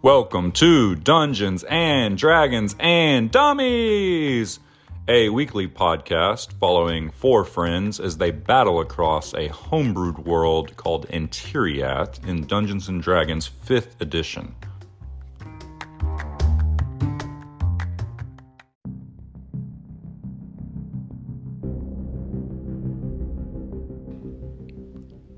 Welcome to Dungeons and Dragons and Dummies, a weekly podcast following four friends as they battle across a homebrewed world called Antiriath in Dungeons and Dragons 5th edition.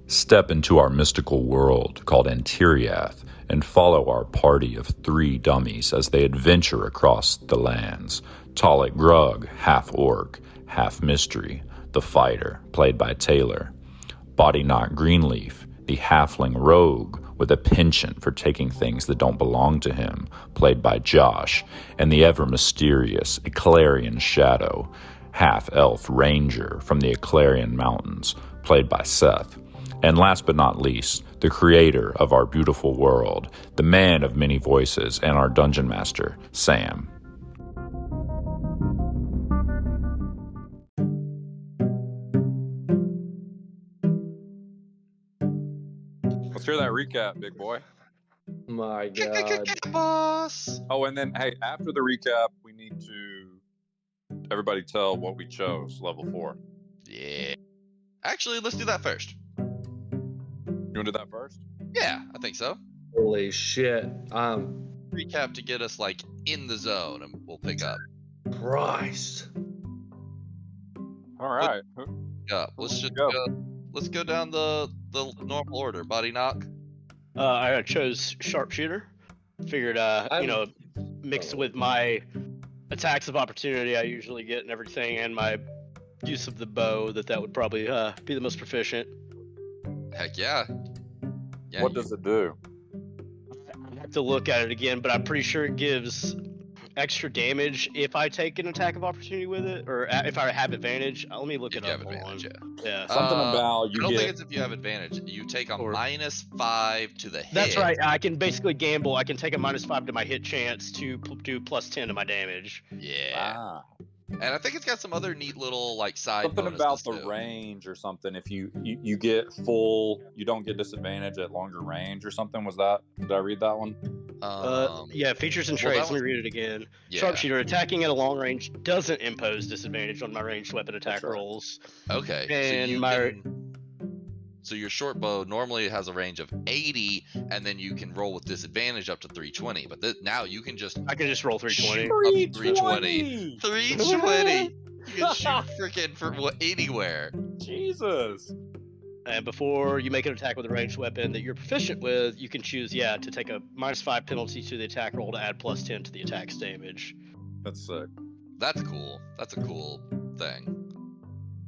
Step into our mystical world called Antiriath and follow our party of three dummies as they adventure across the lands. Talik Grug, half-orc, half-mystery, the fighter, played by Taylor. Bodyknock Greenleaf, the halfling rogue with a penchant for taking things that don't belong to him, played by Josh. And the ever-mysterious Eclarian Shadow, half-elf ranger from the Eclarian Mountains, played by Seth. And last but not least, the creator of our beautiful world, the man of many voices, and our dungeon master, Sam. Let's hear that recap, big boy. My God. Boss. Oh, and then, hey, after the recap, we need to everybody tell what we chose, level 4. Yeah. Actually, let's do that first. You want to do that first? Yeah, I think so. Holy shit. Recap to get us like in the zone, and we'll pick up. Christ. All right. Let's just go. Let's go down the normal order. Bodyknock. I chose sharpshooter. Figured, mixed with my attacks of opportunity I usually get and everything, and my use of the bow, that would probably be the most proficient. Heck yeah. What does it do? I have to look at it again, but I'm pretty sure it gives extra damage if I take an attack of opportunity with it, or if I have advantage. Let me look it up. If you have advantage, yeah. Something about you I don't get... think it's if you have advantage. You take a -5 to the hit. That's right. I can basically gamble. I can take a -5 to my hit chance to do +10 to my damage. Yeah. Ah. And I think it's got some other neat little like side Something bonuses about the too. range or something. If you get full, you don't get disadvantage at longer range or something. Was that? Did I read that one? Yeah, features and traits. Let me read it again. Yeah. Sharpshooter, attacking at a long range doesn't impose disadvantage on my ranged weapon attack That's right. rolls. Okay. So your short bow normally has a range of 80, and then you can roll with disadvantage up to 320. But now you can just I can just roll 320. 320. 320. You can shoot freaking from anywhere. Jesus. And before you make an attack with a ranged weapon that you're proficient with, you can choose, to take a -5 penalty to the attack roll to add +10 to the attack's damage. That's sick. That's cool. That's a cool thing.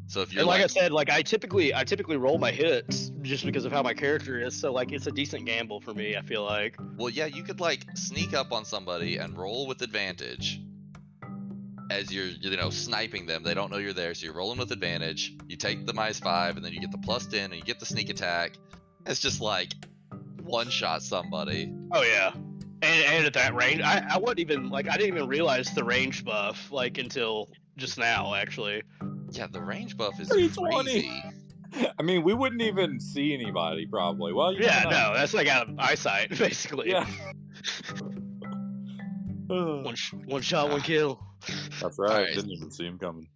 So if you're And like I said, I typically roll my hits just because of how my character is. So it's a decent gamble for me, I feel like. well, yeah, you could sneak up on somebody and roll with advantage as you're sniping them. They don't know you're there, so you're rolling with advantage. You take the -5, and then you get the +10, and you get the sneak attack. It's just one shot somebody. Oh yeah. And at that range, I wasn't even I didn't even realize the range buff until just now, actually. Yeah, the range buff is 320. crazy. I mean, we wouldn't even see anybody probably. Well, Yeah, no, that's out of eyesight, basically. Yeah. One shot, one kill. That's right. Alright. Didn't even see him coming.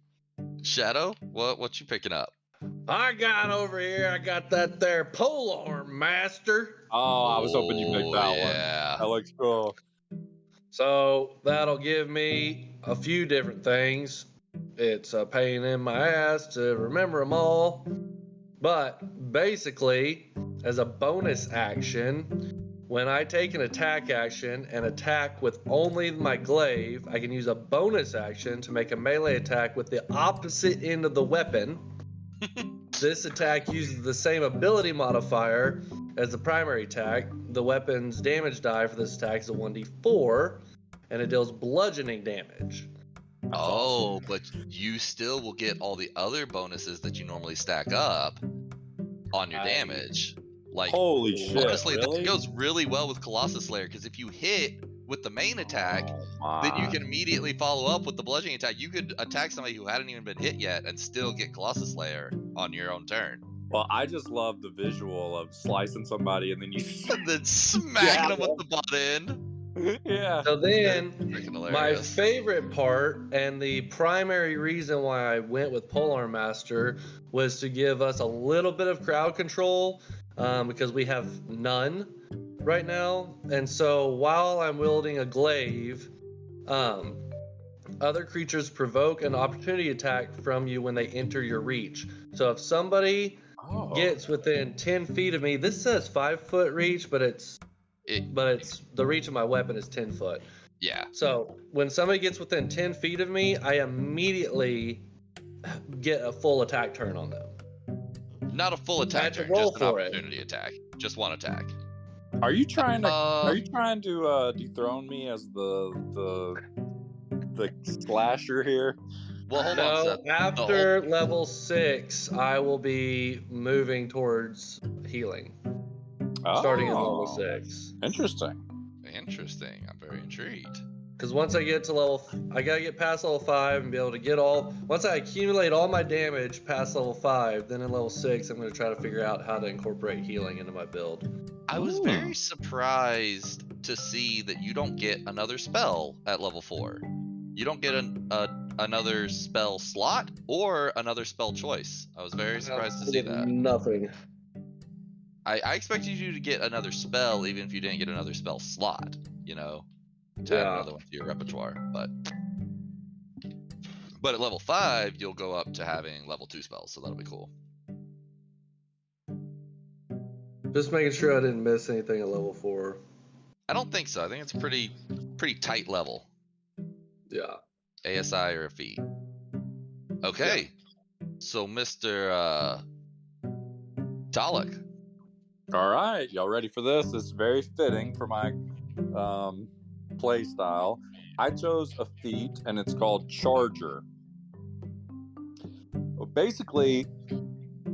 Shadow, what you picking up? I got over here, I got that there polearm master. Oh, I was hoping you picked that one. Yeah. That looks cool. So that'll give me a few different things. It's a pain in my ass to remember them all. But basically, as a bonus action, when I take an attack action and attack with only my glaive, I can use a bonus action to make a melee attack with the opposite end of the weapon. This attack uses the same ability modifier as the primary attack. The weapon's damage die for this attack is a 1d4, and it deals bludgeoning damage. Oh, but you still will get all the other bonuses that you normally stack up on your damage. Holy shit! Honestly, really? that goes really well with Colossus Slayer, because if you hit with the main attack, then you can immediately follow up with the bludgeoning attack. You could attack somebody who hadn't even been hit yet and still get Colossus Slayer on your own turn. Well, I just love the visual of slicing somebody and then you. And then smacking them with the butt end. Yeah. So then, Freaking my hilarious. favorite part and the primary reason why I went with Polearm Master was to give us a little bit of crowd control because we have none right now. And so while I'm wielding a glaive, other creatures provoke an opportunity attack from you when they enter your reach. So if somebody gets within 10 feet of me, this says 5-foot reach, but it's the reach of my weapon is 10 foot. Yeah. So when somebody gets within 10 feet of me, I immediately get a full attack turn on them. Not a full attack turn, roll just an for it. opportunity attack. Just one attack. Are you trying to dethrone me as the slasher here? Well, hold on, No, Seth. after level 6, I will be moving towards healing. Starting at level 6. Interesting. Interesting. I'm very intrigued. Because once I get to I gotta get past level 5 and be able to once I accumulate all my damage past level 5, then in level 6, I'm gonna try to figure out how to incorporate healing into my build. I was very surprised to see that you don't get another spell at level 4. You don't get another spell slot or another spell choice. I was very surprised to see that. Nothing. I expected you to get another spell even if you didn't get another spell slot, to add another one to your repertoire. But at level 5, you'll go up to having level 2 spells, so that'll be cool. Just making sure I didn't miss anything at level 4. I don't think so. I think it's a pretty tight level. Yeah. ASI or a feat. Okay. Yeah. So Mr. Dalek. All right, y'all ready for this? This is very fitting for my play style. I chose a feat, and it's called Charger. Well, basically,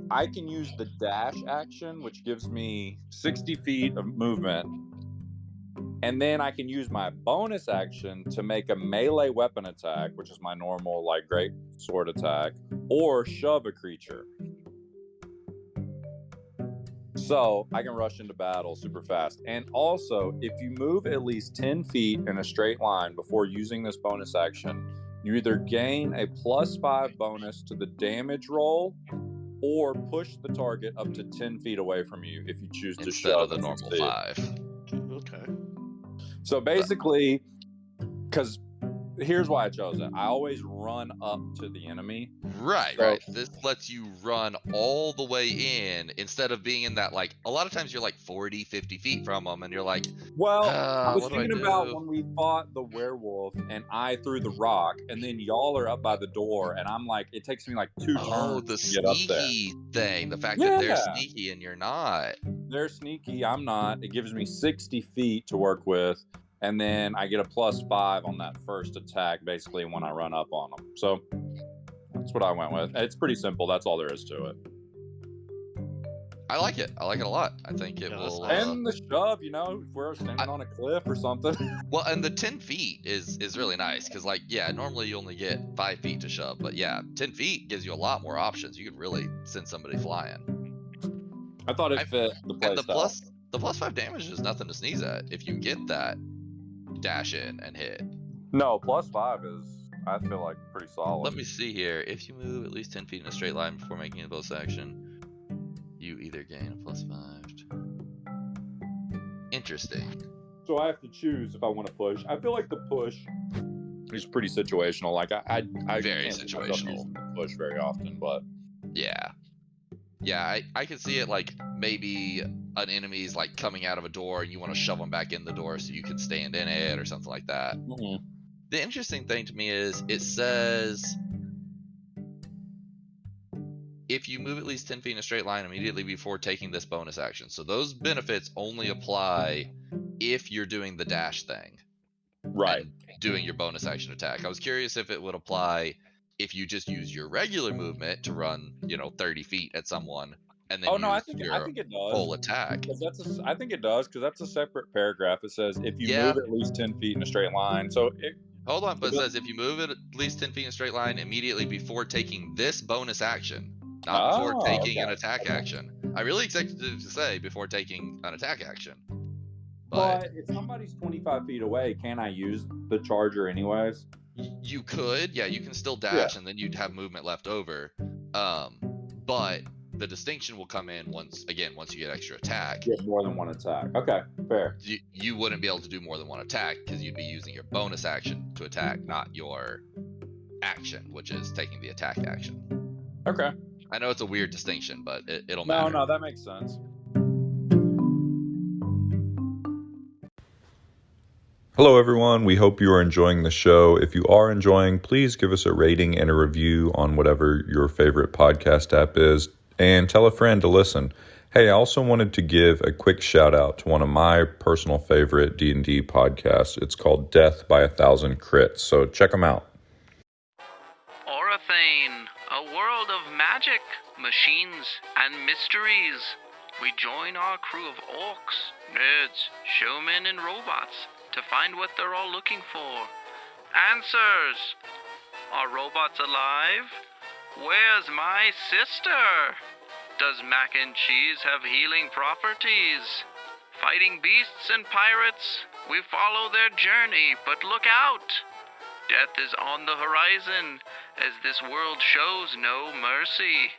I can use the dash action, which gives me 60 feet of movement, and then I can use my bonus action to make a melee weapon attack, which is my normal, great sword attack, or shove a creature. So I can rush into battle super fast. And also, if you move at least 10 feet in a straight line before using this bonus action, you either gain a +5 bonus to the damage roll or push the target up to 10 feet away from you if you choose to instead shove of the normal 5. Okay. So basically, because here's why I chose it. I always run up to the enemy. Right. This lets you run all the way in instead of being in that, a lot of times you're 40, 50 feet from them and you're like, well, I was thinking about do? when we fought the werewolf and I threw the rock and then y'all are up by the door and I'm it takes me 2 turns to get up there. Sneaky thing. The fact that they're sneaky and you're not. They're sneaky, I'm not. It gives me 60 feet to work with. And then I get a +5 on that first attack, basically, when I run up on them. So that's what I went with. It's pretty simple. That's all there is to it. I like it. I like it a lot. I think it will. And the shove, if we're standing on a cliff or something. Well, and the 10 feet is really nice because, normally you only get 5 feet to shove. But 10 feet gives you a lot more options. You could really send somebody flying. I thought it fit the play style. The +5 damage is nothing to sneeze at if you get that dash in and hit. No, +5 is, I feel pretty solid. Let me see here. If you move at least 10 feet in a straight line before making a bonus action, you either gain a +5. Interesting. So I have to choose if I want to push. I feel like the push is pretty situational. I very can't situational. Push very often, but yeah, I can see it maybe an enemy's coming out of a door and you want to shove them back in the door so you can stand in it or something like that. Mm-hmm. The interesting thing to me is it says if you move at least 10 feet in a straight line immediately before taking this bonus action. So those benefits only apply if you're doing the dash thing. Right. Doing your bonus action attack. I was curious if it would apply if you just use your regular movement to run, 30 feet at someone and then I think it does. Full attack. I think it does because that's a separate paragraph. It says if you move at least 10 feet in a straight line. So hold on, but it says if you move at least 10 feet in a straight line immediately before taking this bonus action. not before taking an okay. attack action. I really expected to say before taking an attack action. But if somebody's 25 feet away, can I use the charger anyways? You could, yeah, you can still dash, and then you'd have movement left over. But the distinction will come in once you get extra attack. Get more than one attack. Okay, fair. You wouldn't be able to do more than one attack because you'd be using your bonus action to attack, not your action, which is taking the attack action. Okay. I know it's a weird distinction, but it'll matter. No, that makes sense. Hello, everyone. We hope you are enjoying the show. If you are enjoying, please give us a rating and a review on whatever your favorite podcast app is, and tell a friend to listen. Hey, I also wanted to give a quick shout out to one of my personal favorite D&D podcasts. It's called Death by 1,000 Crits, so check them out. Orathane, a world of magic, machines, and mysteries. We join our crew of orcs, nerds, showmen, and robots to find what they're all looking for. Answers! Are robots alive? Where's my sister? Does mac and cheese have healing properties? Fighting beasts and pirates, we follow their journey, but look out! Death is on the horizon, as this world shows no mercy.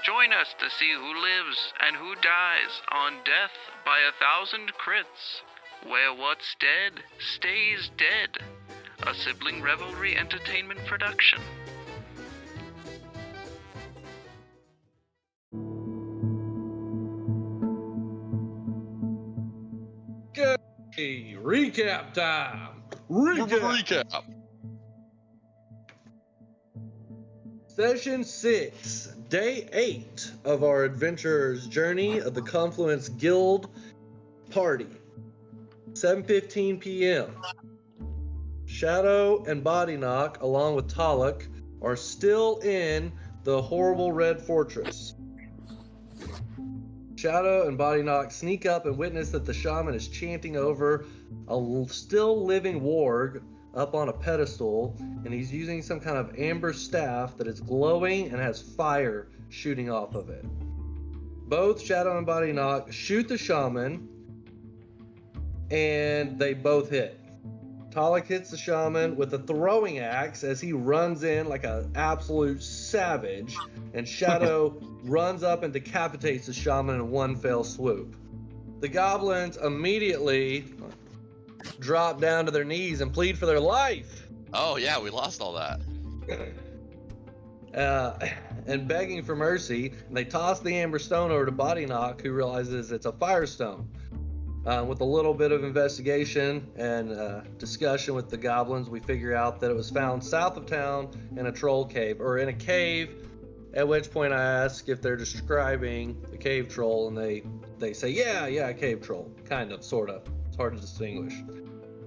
Join us to see who lives and who dies on Death by 1,000 Crits, where what's dead stays dead. A sibling revelry entertainment production. Okay, recap time. Recap. Session 6, Day 8 of our adventurer's journey of the Confluence Guild party. 7:15 p.m. Shadow and Body Knock, along with Talak, are still in the horrible Red Fortress. Shadow and Body Knock sneak up and witness that the shaman is chanting over a still living warg up on a pedestal, and he's using some kind of amber staff that is glowing and has fire shooting off of it. Both Shadow and Body Knock shoot the shaman, and they both hit. Talak hits the shaman with a throwing axe as he runs in like an absolute savage, and Shadow runs up and decapitates the shaman in one fell swoop. The goblins immediately drop down to their knees and plead for their life. Oh yeah, we lost all that. And begging for mercy, and they toss the amber stone over to Body Knock, who realizes it's a firestone. With a little bit of investigation and discussion with the goblins, we figure out that it was found south of town in a troll cave, or in a cave, at which point I ask if they're describing the cave troll, and they say, yeah, cave troll. Kind of, sort of. It's hard to distinguish.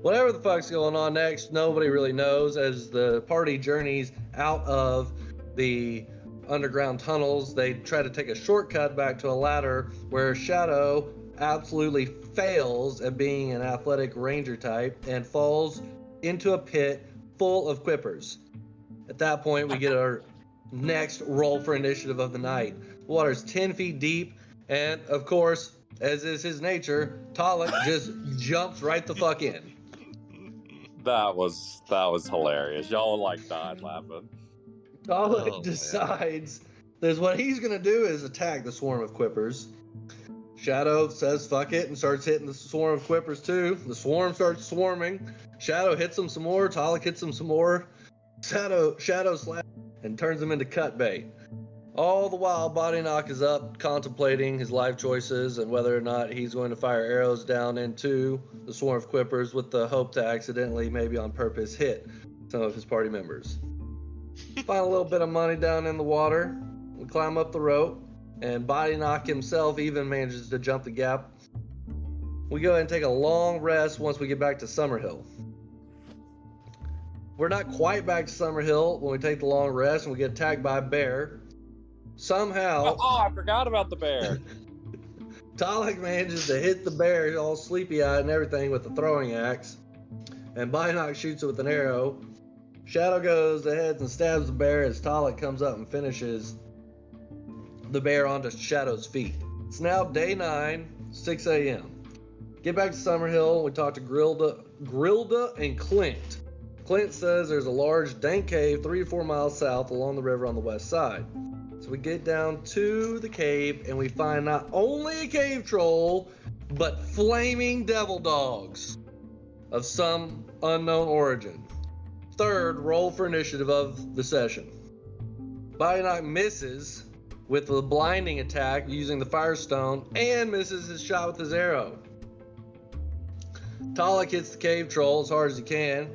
Whatever the fuck's going on next, nobody really knows. As the party journeys out of the underground tunnels, they try to take a shortcut back to a ladder where Shadow absolutely fails at being an athletic ranger type and falls into a pit full of quippers. At that point, we get our next roll for initiative of the night. The water's 10 feet deep, and of course, as is his nature, Talak just jumps right the fuck in. That was hilarious. Y'all like died laughing. Talak decides that what he's gonna do is attack the swarm of quippers. Shadow says fuck it and starts hitting the swarm of quippers too. The swarm starts swarming. Shadow hits him some more. Talak hits him some more. Shadow slaps and turns him into cut bait. All the while, Body Knock is up contemplating his life choices and whether or not he's going to fire arrows down into the swarm of quippers with the hope to accidentally, maybe on purpose, hit some of his party members. Find a little bit of money down in the water. We climb up the rope, and Body Knock himself even manages to jump the gap. We go ahead and take a long rest once we get back to Summerhill. We're not quite back to Summerhill when we take the long rest and we get attacked by a bear. Somehow... Oh, I forgot about the bear. Talak manages to hit the bear all sleepy-eyed and everything with the throwing axe, and Body Knock shoots it with an arrow. Shadow goes ahead and stabs the bear as Talak comes up and finishes the bear onto Shadow's feet. It's now day 9, 6 a.m. Get back to Summerhill. We talk to Grilda and Clint. Clint says there's a large dank cave 3 to 4 miles south along the river on the west side. So we get down to the cave and we find not only a cave troll, but flaming devil dogs of some unknown origin. Third, roll for initiative of the session. Body Knock misses with the blinding attack using the Firestone and misses his shot with his arrow. Talik hits the cave troll as hard as he can.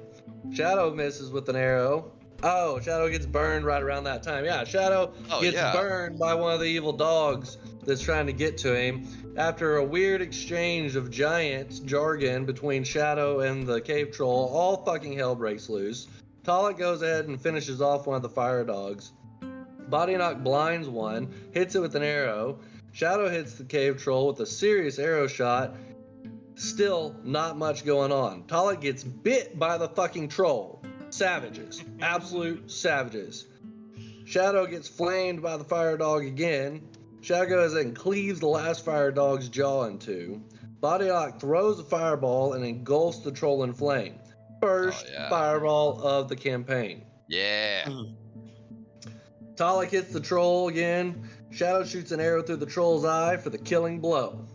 Shadow misses with an arrow. Oh, Shadow gets burned right around that time. Yeah, Shadow gets burned by one of the evil dogs that's trying to get to him. After a weird exchange of giant jargon between Shadow and the cave troll, all fucking hell breaks loose. Talik goes ahead and finishes off one of the fire dogs. Body Knock blinds one, hits it with an arrow. Shadow hits the cave troll with a serious arrow shot. Still not much going on. Talik gets bit by the fucking troll. Savages. Absolute savages. Shadow gets flamed by the fire dog again. Shadow goes and cleaves the last fire dog's jaw in two. Body Knock throws a fireball and engulfs the troll in flame. First fireball of the campaign. Yeah. Talik hits the troll again. Shadow shoots an arrow through the troll's eye for the killing blow.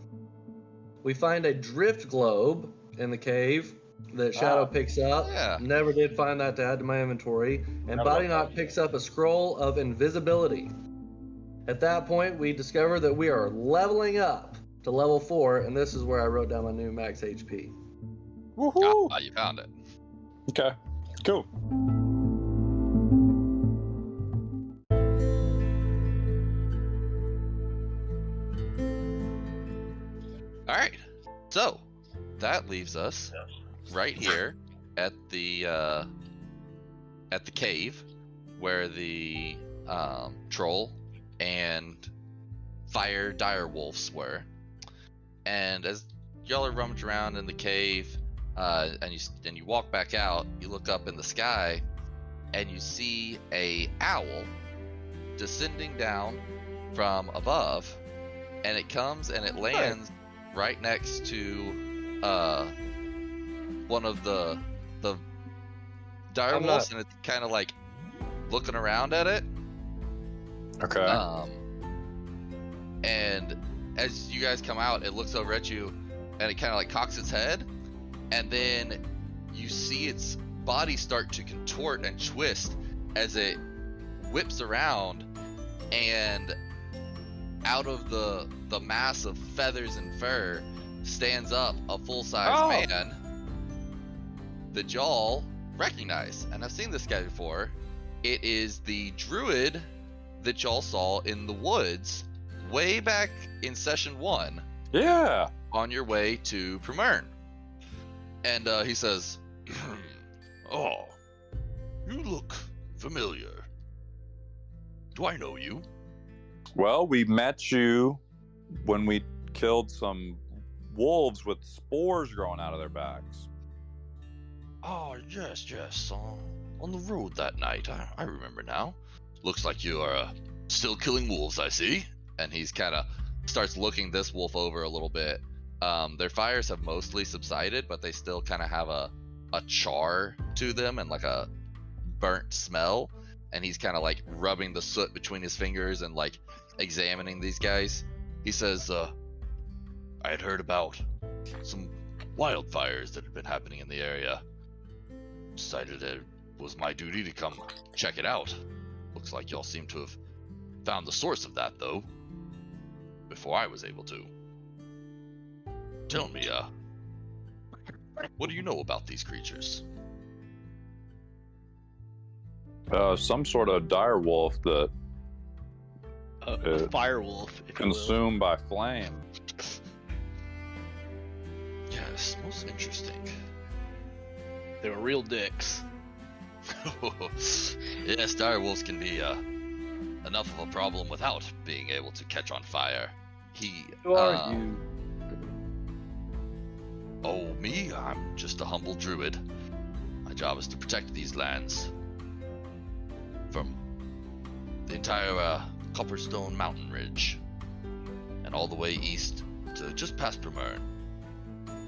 We find a drift globe in the cave that Shadow picks up. Yeah. Never did find that to add to my inventory. And Body Knock picks up a scroll of invisibility. At that point, we discover that we are leveling up to level 4, and this is where I wrote down my new max HP. Woohoo! Ah, you found it. Okay, cool. All right, so that leaves us right here at the cave where the troll and fire dire wolves were. And as y'all are rummaging around in the cave, and you walk back out, you look up in the sky, and you see a owl descending down from above, and it comes and it lands right next to one of the dire wolves, and it's kind of like looking around at it. Okay. And as you guys come out, it looks over at you, and it kind of like cocks its head, and then you see its body start to contort and twist as it whips around, and out of the mass of feathers and fur stands up a full-size man that y'all recognize. And I've seen this guy before. It is the druid that y'all saw in the woods way back in session 1. Yeah. On your way to Premern. And he says, "Oh, you look familiar. Do I know you?" Well, we met you when we killed some wolves with spores growing out of their backs. Oh, yes. On the road that night. I remember now. Looks like you are still killing wolves, I see. And he's kind of starts looking this wolf over a little bit. Their fires have mostly subsided, but they still kind of have a char to them and like a burnt smell. And he's kind of like rubbing the soot between his fingers and like examining these guys. He says, I had heard about some wildfires that had been happening in the area. Decided it was my duty to come check it out. Looks like y'all seem to have found the source of that, though, before I was able to. Tell me, what do you know about these creatures? Some sort of dire wolf that fire wolf, if consumed by flame. Yes, most interesting. They were real dicks. Yes, dire wolves can be enough of a problem without being able to catch on fire. Who are you? Oh, me? I'm just a humble druid. My job is to protect these lands from the entire Copperstone Mountain Ridge, and all the way east to just past Primern.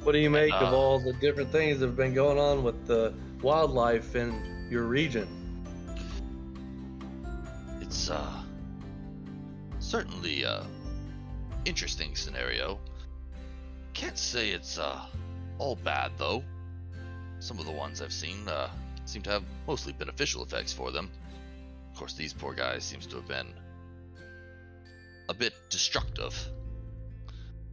What do you make of all the different things that have been going on with the wildlife in your region? It's certainly a interesting scenario. Can't say it's all bad though. Some of the ones I've seen seem to have mostly beneficial effects for them. Of course, these poor guys seems to have been a bit destructive.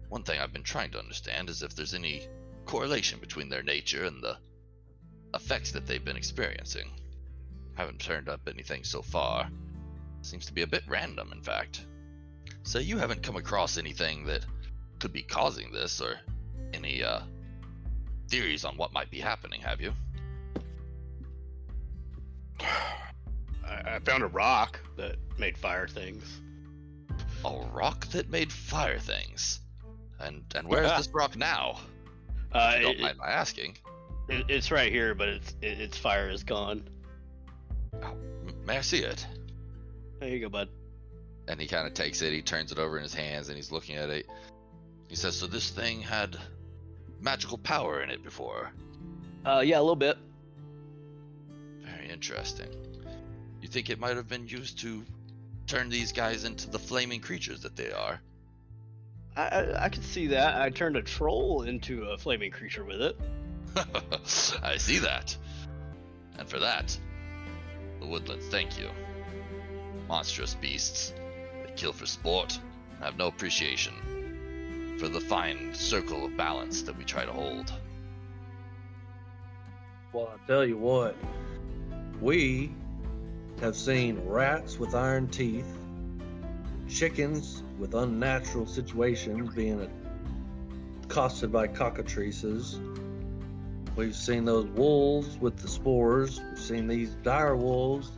One thing I've been trying to understand is if there's any correlation between their nature and the effects that they've been experiencing. Haven't turned up anything so far. Seems to be a bit random, in fact. So you haven't come across anything that could be causing this, or any theories on what might be happening, have you? I found a rock that made fire things. A rock that made fire things? And where is this rock now? If you don't mind my asking. It's right here, but its fire is gone. Oh, may I see it? There you go, bud. And he kind of takes it, he turns it over in his hands, and he's looking at it. He says, so this thing had magical power in it before? Yeah, a little bit. Very interesting. You think it might have been used to turn these guys into the flaming creatures that they are? I could see that. I turned a troll into a flaming creature with it. I see that. And for that, the woodlands thank you. Monstrous beasts that kill for sport have no appreciation for the fine circle of balance that we try to hold. Well, I'll tell you what, we have seen rats with iron teeth, chickens with unnatural situations being accosted by cockatrices. We've seen those wolves with the spores. We've seen these dire wolves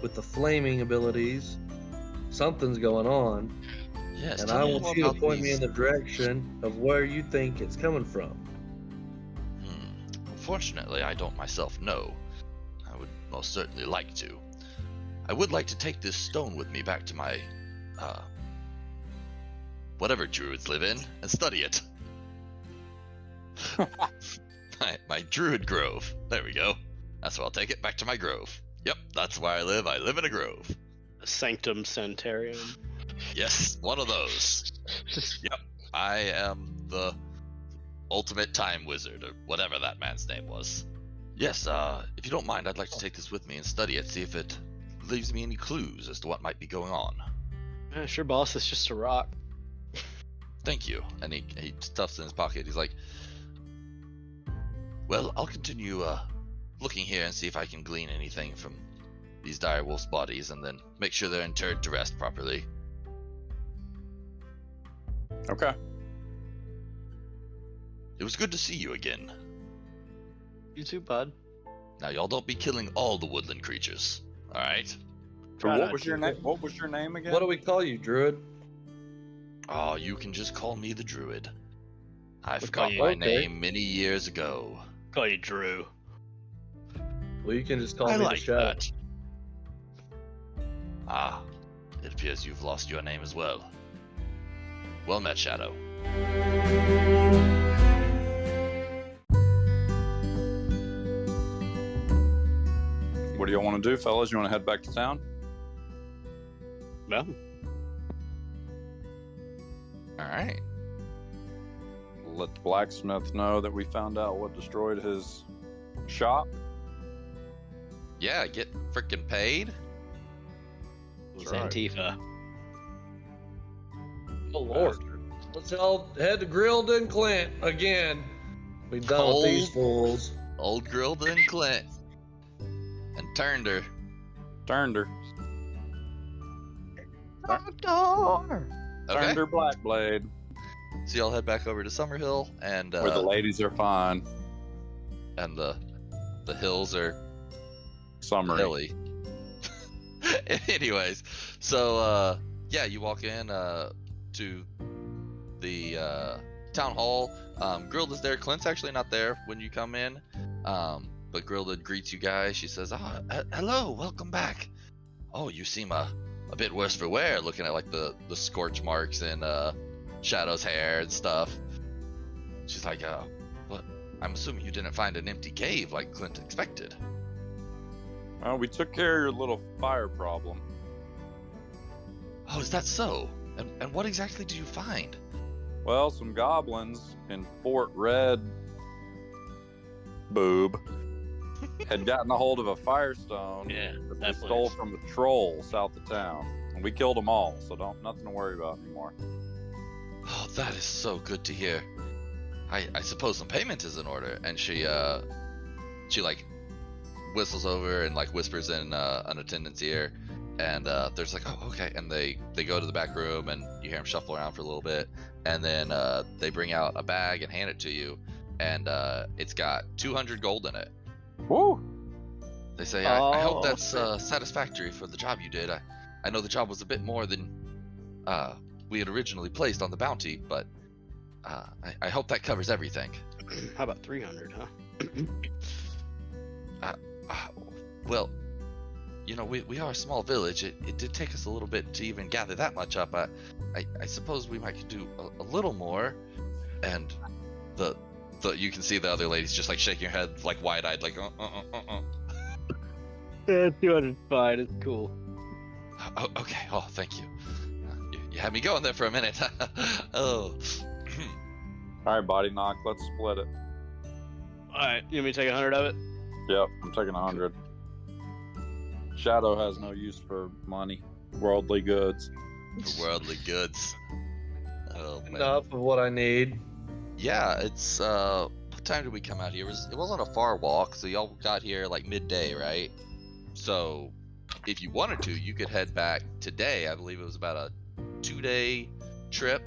with the flaming abilities. Something's going on. Yes, and I want you to point me in the direction of where you think it's coming from. Unfortunately, I don't myself know. I would most certainly like to. I would like to take this stone with me back to my, whatever druids live in, and study it. my druid grove. There we go. That's where I'll take it, back to my grove. Yep, that's where I live. I live in a grove. Sanctum Sanitarium. Yes, one of those. Yep, I am the ultimate time wizard, or whatever that man's name was. Yes, if you don't mind, I'd like to take this with me and study it, see if it leaves me any clues as to what might be going on. Yeah, sure, boss. It's just a rock. Thank you. And he stuffs it in his pocket. He's like, well, I'll continue looking here and see if I can glean anything from these dire wolf's bodies, and then make sure they're interred to rest properly. Okay. It was good to see you again. You too, bud. Now, y'all don't be killing all the woodland creatures, all right? So what was your name? What was your name again? What do we call you, Druid? Oh, you can just call me the Druid. I We'll forgot call you- my Okay. name many years ago. Call you Drew. Well, you can just call I me like the Shadow. that. Ah, it appears you've lost your name as well. Well met, Shadow. What do y'all want to do, fellas? You want to head back to town? Well, All right. Let the blacksmith know that we found out what destroyed his shop. Yeah, get freaking paid. it was That's right. Antifa. Oh, Lord. Let's all head to Grilled and Clint again. Be done with these fools. Old Grilda and Clint. And turned her. Turned her. Okay. Turned her black blade. So y'all head back over to Summerhill, and Where the ladies are fine. and the hills are Summary. hilly. Anyways, so yeah, you walk in to the town hall. Grilda's there. Clint's actually not there when you come in, but Grilda greets you guys. She says, "Oh, hello, welcome back. Oh, you seem a bit worse for wear, looking at like the scorch marks in Shadow's hair and stuff. She's like, "What? I'm assuming you didn't find an empty cave like Clint expected." We took care of your little fire problem. Oh, is that so? And what exactly did you find? Well, some goblins in Fort Red Boob had gotten a hold of a firestone that they stole from the troll south of town. And we killed them all, so nothing to worry about anymore. Oh, that is so good to hear. I suppose some payment is in order. And she like whistles over and like whispers in an attendant's ear. And there's like, oh, okay. And they go to the back room, and you hear them shuffle around for a little bit. And then they bring out a bag and hand it to you. And it's got 200 gold in it. Woo! They say, I hope that's satisfactory for the job you did. I know the job was a bit more than we had originally placed on the bounty, but I hope that covers everything. How about 300, huh? Well, you know, we are a small village. It did take us a little bit to even gather that much up. I suppose we might do a little more. And you can see the other ladies just like shaking her head, like wide-eyed, like Yeah, 200 fine. It's cool. Oh, okay. Oh, thank you. You had me going there for a minute. Oh. All right, Body Knock, let's split it. All right, you want me to take 100 of it? Yep, I'm taking 100. Shadow has no use for money, worldly goods. For worldly goods. Oh man. Enough of what I need. Yeah, it's what time did we come out here? It wasn't a far walk, so y'all got here like midday, right? So if you wanted to, you could head back today. I believe it was about a 2-day trip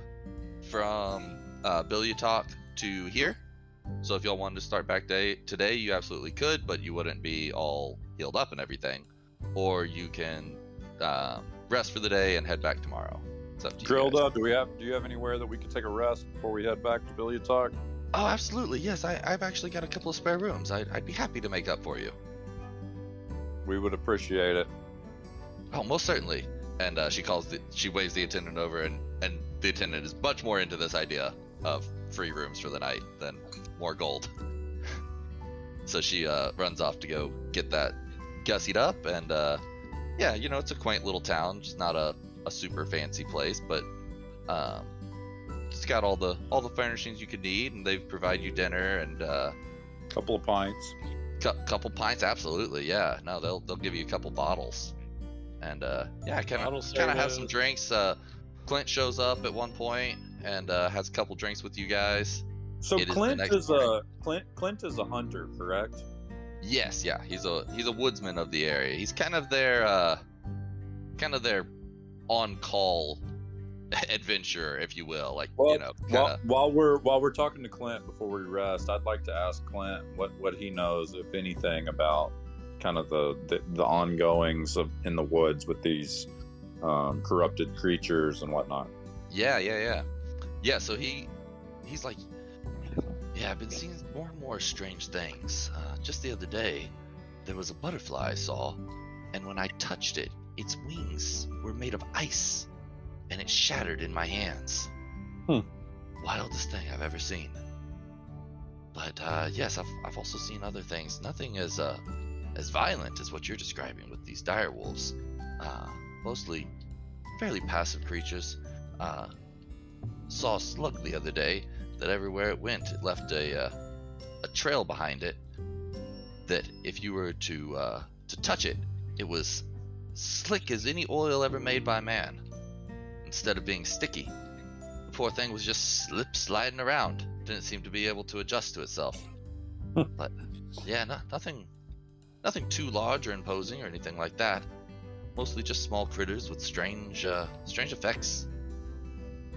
from Bilyatok to here. So if y'all wanted to start back today, you absolutely could, but you wouldn't be all healed up and everything. Or you can rest for the day and head back tomorrow. It's up to you guys. Do you have anywhere that we could take a rest before we head back to Bilyatok? Oh, absolutely. Yes, I've actually got a couple of spare rooms. I'd be happy to make up for you. We would appreciate it. Oh, most certainly. And she waves the attendant over, and the attendant is much more into this idea of free rooms for the night than more gold. So she runs off to go get that gussied up, and yeah, you know, it's a quaint little town, just not a super fancy place, but it's got all the furnishings you could need, and they provide you dinner and Couple of pints. couple pints, absolutely, yeah. No, they'll give you a couple bottles, and yeah, kind of have some drinks. Clint shows up at one point and has a couple drinks with you guys. So Clint is a hunter, correct? Yes, yeah, he's a woodsman of the area. He's kind of their on-call adventurer, if you will. Like, well, you know, kinda... while we're talking to Clint before we rest, I'd like to ask Clint what he knows, if anything, about kind of the ongoings in the woods with these corrupted creatures and whatnot. Yeah. So he's like, yeah, I've been seeing more and more strange things. Just the other day, there was a butterfly I saw, and when I touched it, its wings were made of ice, and it shattered in my hands. Wildest thing I've ever seen. But yes, I've also seen other things. Nothing as violent as what you're describing with these dire wolves. Mostly fairly passive creatures. Saw a slug the other day that everywhere it went, it left a trail behind it that if you were to touch it, it was slick as any oil ever made by man. Instead of being sticky, the poor thing was just sliding around. Didn't seem to be able to adjust to itself. But yeah, nothing too large or imposing or anything like that. Mostly just small critters with strange effects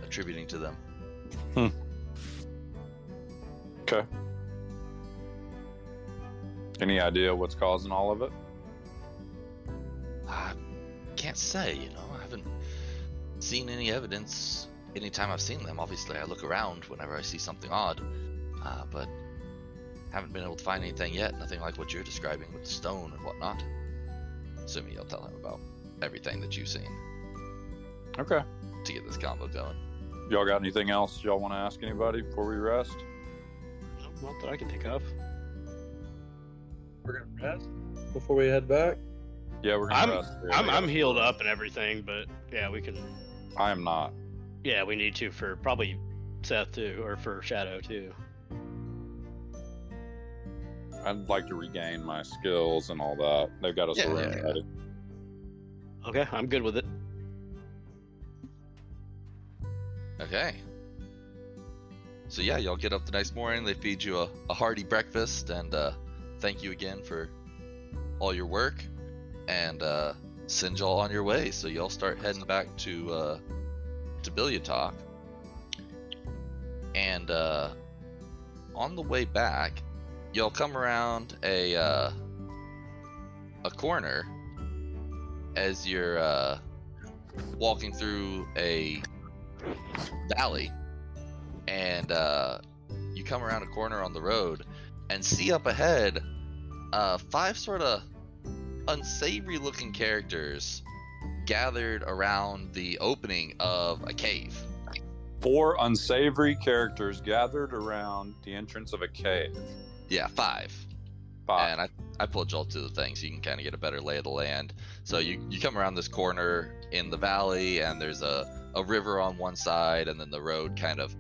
attributing to them. Okay. Any idea what's causing all of it? I can't say, you know. I haven't seen any evidence anytime I've seen them. Obviously, I look around whenever I see something odd, but haven't been able to find anything yet. Nothing like what you're describing with the stone and whatnot. Assuming you'll tell him about everything that you've seen. Okay. to get this combo going. Y'all got anything else y'all want to ask anybody before we rest? Not that I can think of. We're gonna rest before we head back. Yeah, we're gonna rest. Yeah, I'm healed up and everything, but yeah, we can. I am not. Yeah, we need to for probably Seth too, or for Shadow too. I'd like to regain my skills and all that. They've got us Yeah, around yeah. ready. Okay, I'm good with it. Okay. So yeah, y'all get up the next morning. They feed you a hearty breakfast, and thank you again for all your work, and send y'all on your way. So y'all start heading back to Billiard Talk, and on the way back, y'all come around a corner as you're walking through a valley, and you come around a corner on the road and see up ahead 5 sort of unsavory looking characters gathered around the opening of a cave. 4 unsavory characters gathered around the entrance of a cave. Yeah, 5. 5. And I pulled y'all to the thing so you can kind of get a better lay of the land. So you come around this corner in the valley, and there's a river on one side, and then the road kind of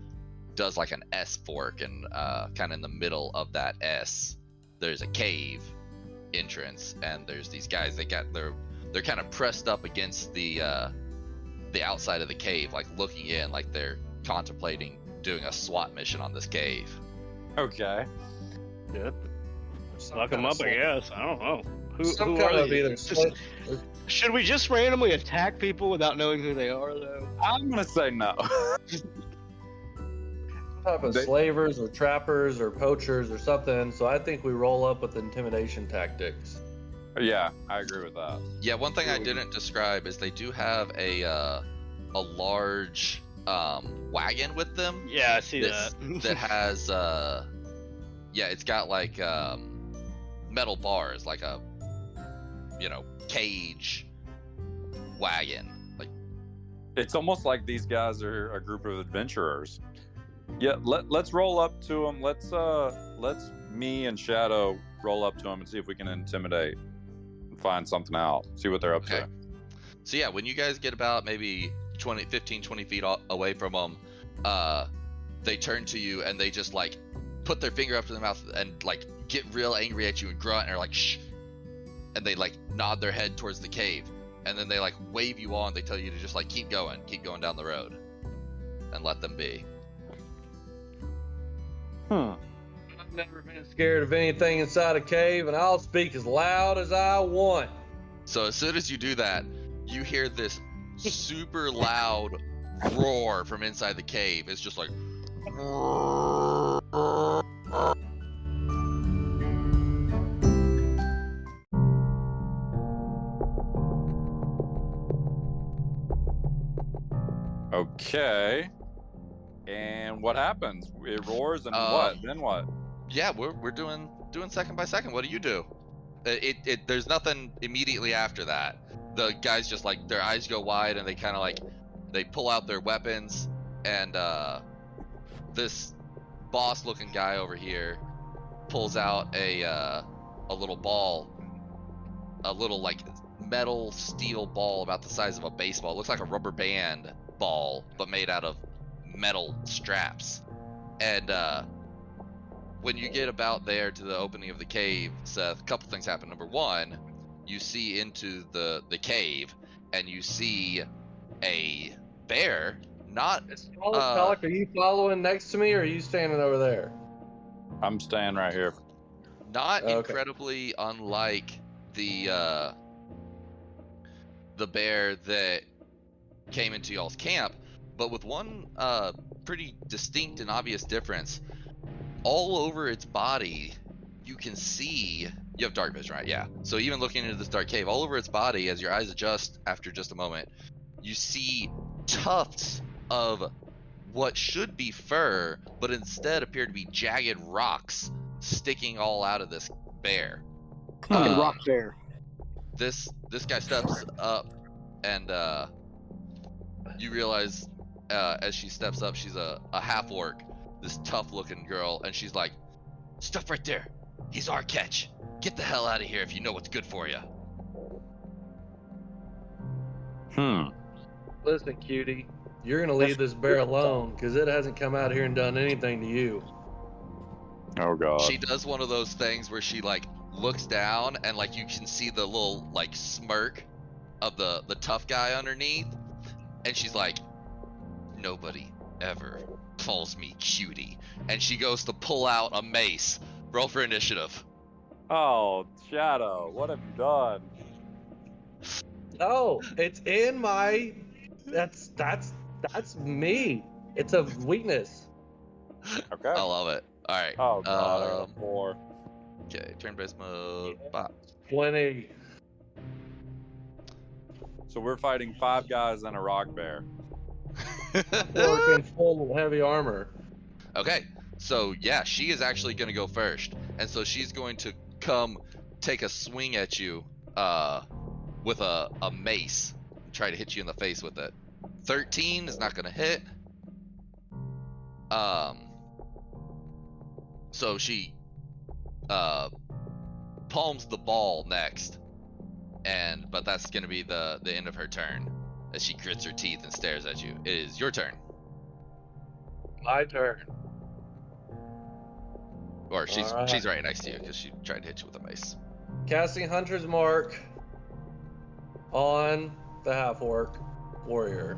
does like an S fork, and kind of in the middle of that S, there's a cave entrance, and there's these guys. They're kind of pressed up against the outside of the cave, like looking in, like they're contemplating doing a SWAT mission on this cave. Okay. Yeah. Lock them up, I guess. I don't know. Who kind are of they? either Should we just randomly attack people without knowing who they are, though? I'm gonna say no. type of slavers or trappers or poachers or something. So I think we roll up with intimidation tactics. Yeah, I agree with that. Yeah, one thing I didn't describe is they do have a large wagon with them. Yeah, I see that. That has it's got like metal bars, like a cage wagon. Like, it's almost like these guys are a group of adventurers. Yeah, let's roll up to them. Let's me and Shadow roll up to them and see if we can intimidate and find something out. See what they're up to. So yeah, when you guys get about maybe 20 feet away from them, they turn to you and they just like put their finger up to their mouth and like get real angry at you and grunt, and are like shh, and they like nod their head towards the cave, and then they like wave you on. They tell you to just like keep going down the road and let them be. I've never been scared of anything inside a cave, and I'll speak as loud as I want. So as soon as you do that, you hear this super loud roar from inside the cave. It's just like Okay. And what happens? It roars, and what? Then what? yeah, we're doing second by second. What do you do? There's nothing immediately after that. The guys just like their eyes go wide, and they kind of like they pull out their weapons, and this boss-looking guy over here pulls out a little ball, a little like metal steel ball about the size of a baseball. It looks like a rubber band ball, but made out of metal straps. And when you get about there to the opening of the cave, Seth, a couple things happen. Number one, you see into the cave, and you see a bear. Not Are you following next to me, or are you standing over there? I'm staying right here. not incredibly unlike the bear that came into y'all's camp, but with one pretty distinct and obvious difference. All over its body, you can see. You have dark vision, right? Yeah. So even looking into this dark cave, all over its body, as your eyes adjust after just a moment, you see tufts of what should be fur, but instead appear to be jagged rocks sticking all out of this bear. Rock bear. This guy steps up and You realize as she steps up, she's a half orc, this tough looking girl, and she's like, "Stuff right there. He's our catch. Get the hell out of here if you know what's good for you." Listen, cutie, you're gonna leave this bear alone because it hasn't come out here and done anything to you. Oh god. She does one of those things where she like looks down and like you can see the little like smirk of the tough guy underneath, and she's like, "Nobody ever calls me cutie," and she goes to pull out a mace. Roll for initiative. Oh, Shadow, what have you done? Oh, it's in my. That's me. It's a weakness. Okay. I love it. All right. Oh god, I got 4. Okay, turn-based mode. Bop. 20. So we're fighting 5 guys and a rock bear. Working full of heavy armor. Okay, so yeah, she is actually going to go first, and so she's going to come take a swing at you with a mace and try to hit you in the face with it. 13 is not going to hit. So she palms the ball next, but that's going to be the end of her turn as she grits her teeth and stares at you. It is your turn. My turn. Or she's All right. she's right next to you because she tried to hit you with a mace. Casting Hunter's Mark on the half-orc warrior.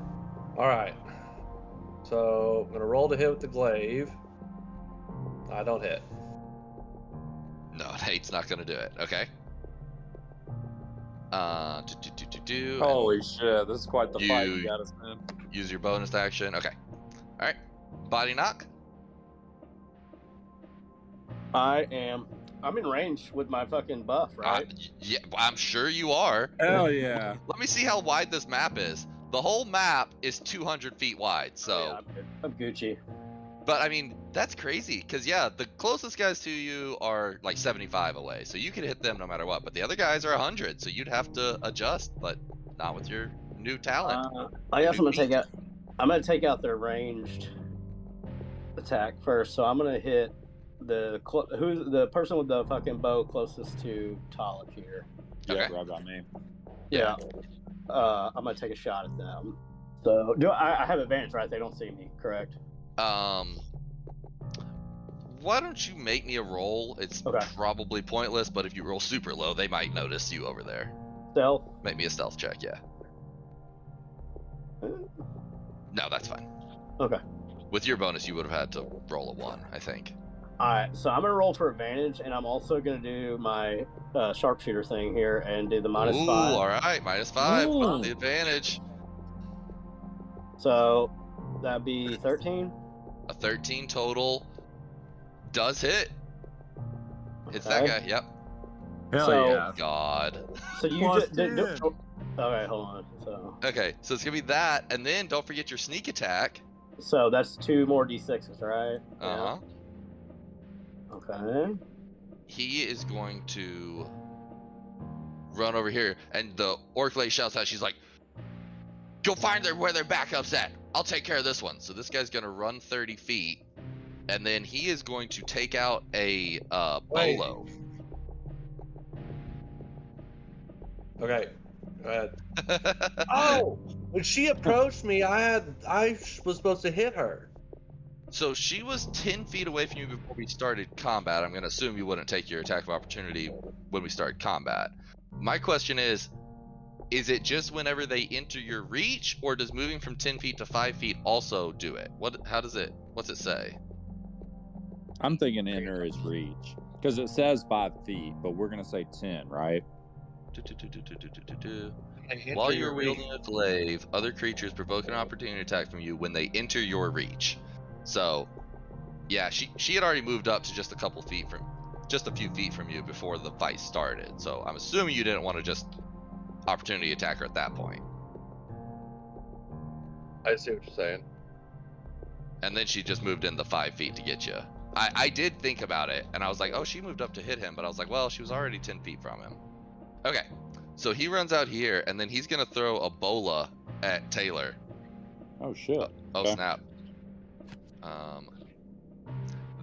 Alright. So, I'm going to roll to hit with the glaive. I don't hit. No, hate's not gonna do it. Okay. Holy shit, this is quite the fight You- you got us in. Use your bonus action. Okay. All right. Body knock. I'm in range with my fucking buff, right? Yeah, I'm sure you are. Hell yeah. Let me see how wide this map is. The whole map is 200 feet wide. So, Yeah, I'm good. I'm Gucci. but I mean, that's crazy because yeah, the closest guys to you are like 75 away, so you could hit them no matter what. But the other guys are 100, so you'd have to adjust, but not with your new talent. I guess I'm gonna take out their ranged attack first. So I'm gonna hit who's the person with the fucking bow closest to Talik here. Yeah, Okay. grab that me. Yeah. I'm gonna take a shot at them. So do I have advantage, right? They don't see me, correct? Why don't you make me a roll? It's Okay. probably pointless, but if you roll super low, they might notice you over there. Stealth. Make me a stealth check, yeah. No, that's fine. Okay. With your bonus, you would have had to roll a 1, I think. All right. So I'm gonna roll for advantage, and I'm also gonna do my sharpshooter thing here and do the minus Ooh, 5. all right, -5. Ooh. The advantage. So that'd be 13. A 13 total does hit. Hits that Okay. guy. Yep. Hell So- yeah. God. So you Plus just 10. okay. Hold on. Okay, so it's gonna be that, and then don't forget your sneak attack. So that's 2 more d6s, right? Uh huh. Okay. He is going to run over here, and the orc lady shouts out. She's like, "Go find where their backup's at. I'll take care of this one." So this guy's gonna run 30 feet, and then he is going to take out a Wait. bolo. Okay. Go ahead. Oh! When she approached me, I was supposed to hit her. So she was 10 feet away from you before we started combat. I'm gonna assume you wouldn't take your attack of opportunity when we start combat. My question is it just whenever they enter your reach, or does moving from 10 feet to 5 feet also do it? What's it say? I'm thinking enter his reach. Because it says 5 feet, but we're going to say 10, right? While you're wielding a glaive, other creatures provoke an opportunity attack from you when they enter your reach. So, yeah, she had already moved up to just a few feet from you before the fight started. So I'm assuming you didn't want to just opportunity attack her at that point. I see what you're saying. And then she just moved in the 5 feet to get you. I did think about it, and I was like, oh, she moved up to hit him, but I was like, well, she was already 10 feet from him. Okay, so he runs out here, and then he's gonna throw a bola at Taylor. Oh shit. Oh Okay. snap.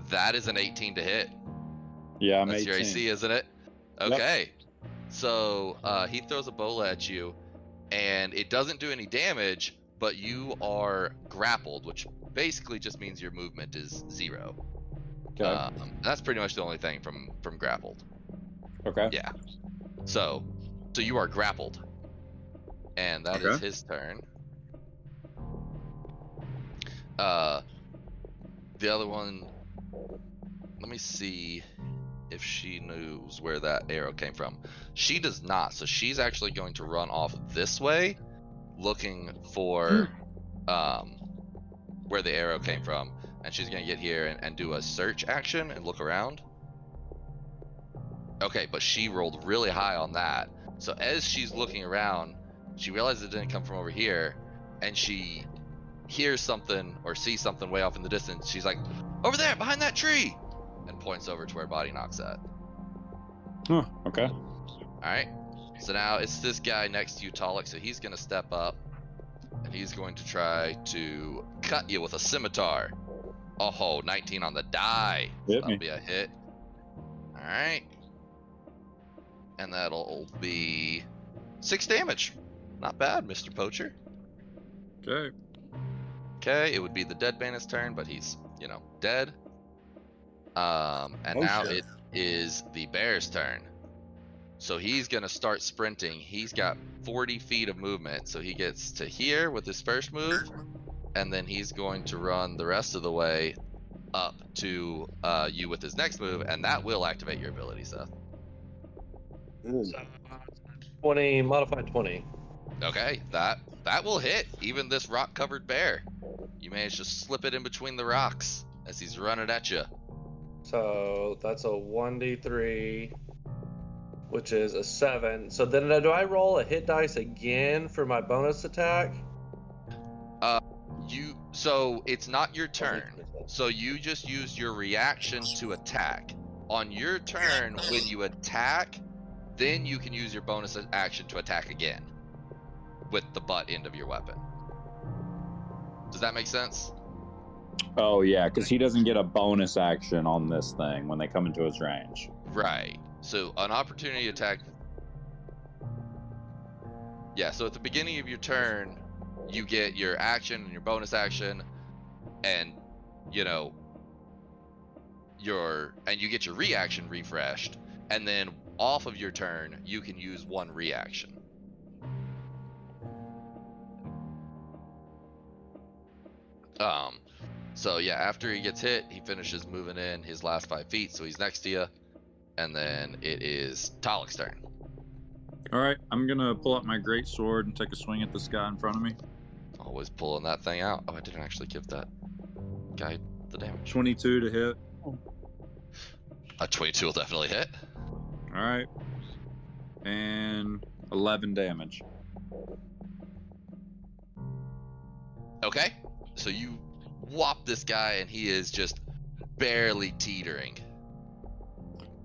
That is an 18 to hit. Yeah, I'm That's 18. your AC, isn't it? Okay. So he throws a bola at you, and it doesn't do any damage, but you are grappled, which basically just means your movement is 0. Okay. That's pretty much the only thing from grappled. Okay. Yeah. So you are grappled, and that is his turn. The other one. Let me see if she knows where that arrow came from. She does not, so she's actually going to run off this way, looking for where the arrow came from, and she's going to get here and do a search action and look around. Okay, but she rolled really high on that. So as she's looking around, she realizes it didn't come from over here, and she hears something or sees something way off in the distance. She's like, over there, behind that tree, and points over to where Body Knock's at. Huh, okay. Alright, so now it's this guy next to you, Talik, so he's going to step up, and he's going to try to cut you with a scimitar. Oh, 19 on the die. So that'll be a hit. Alright. And that'll be 6 damage. Not bad, Mr. Poacher. Okay. Okay, it would be the dead bandit's turn, but he's, dead. And now it is the bear's turn. So he's going to start sprinting. He's got 40 feet of movement, so he gets to here with his first move, and then he's going to run the rest of the way up to you with his next move, and that will activate your ability, Seth. 20, modified 20. Okay, that will hit even this rock-covered bear. You managed to slip it in between the rocks as he's running at you. So that's a 1d3, which is a 7. So then do I roll a hit dice again for my bonus attack? So it's not your turn. So you just use your reaction to attack. On your turn, when you attack, then you can use your bonus action to attack again with the butt end of your weapon. Does that make sense? Oh, yeah, because he doesn't get a bonus action on this thing when they come into his range. Right. So an opportunity attack. Yeah, so at the beginning of your turn, you get your action and your bonus action, and you get your reaction refreshed, and then off of your turn, you can use one reaction. So yeah, after he gets hit, he finishes moving in his last 5 feet, so he's next to you, and then it is Talik's turn. All right, I'm gonna pull out my great sword and take a swing at this guy in front of me. Always pulling that thing out. Oh, I didn't actually give that guy the damage. 22 to hit. A 22 will definitely hit. All right, and 11 damage. Okay, so you whop this guy, and he is just barely teetering.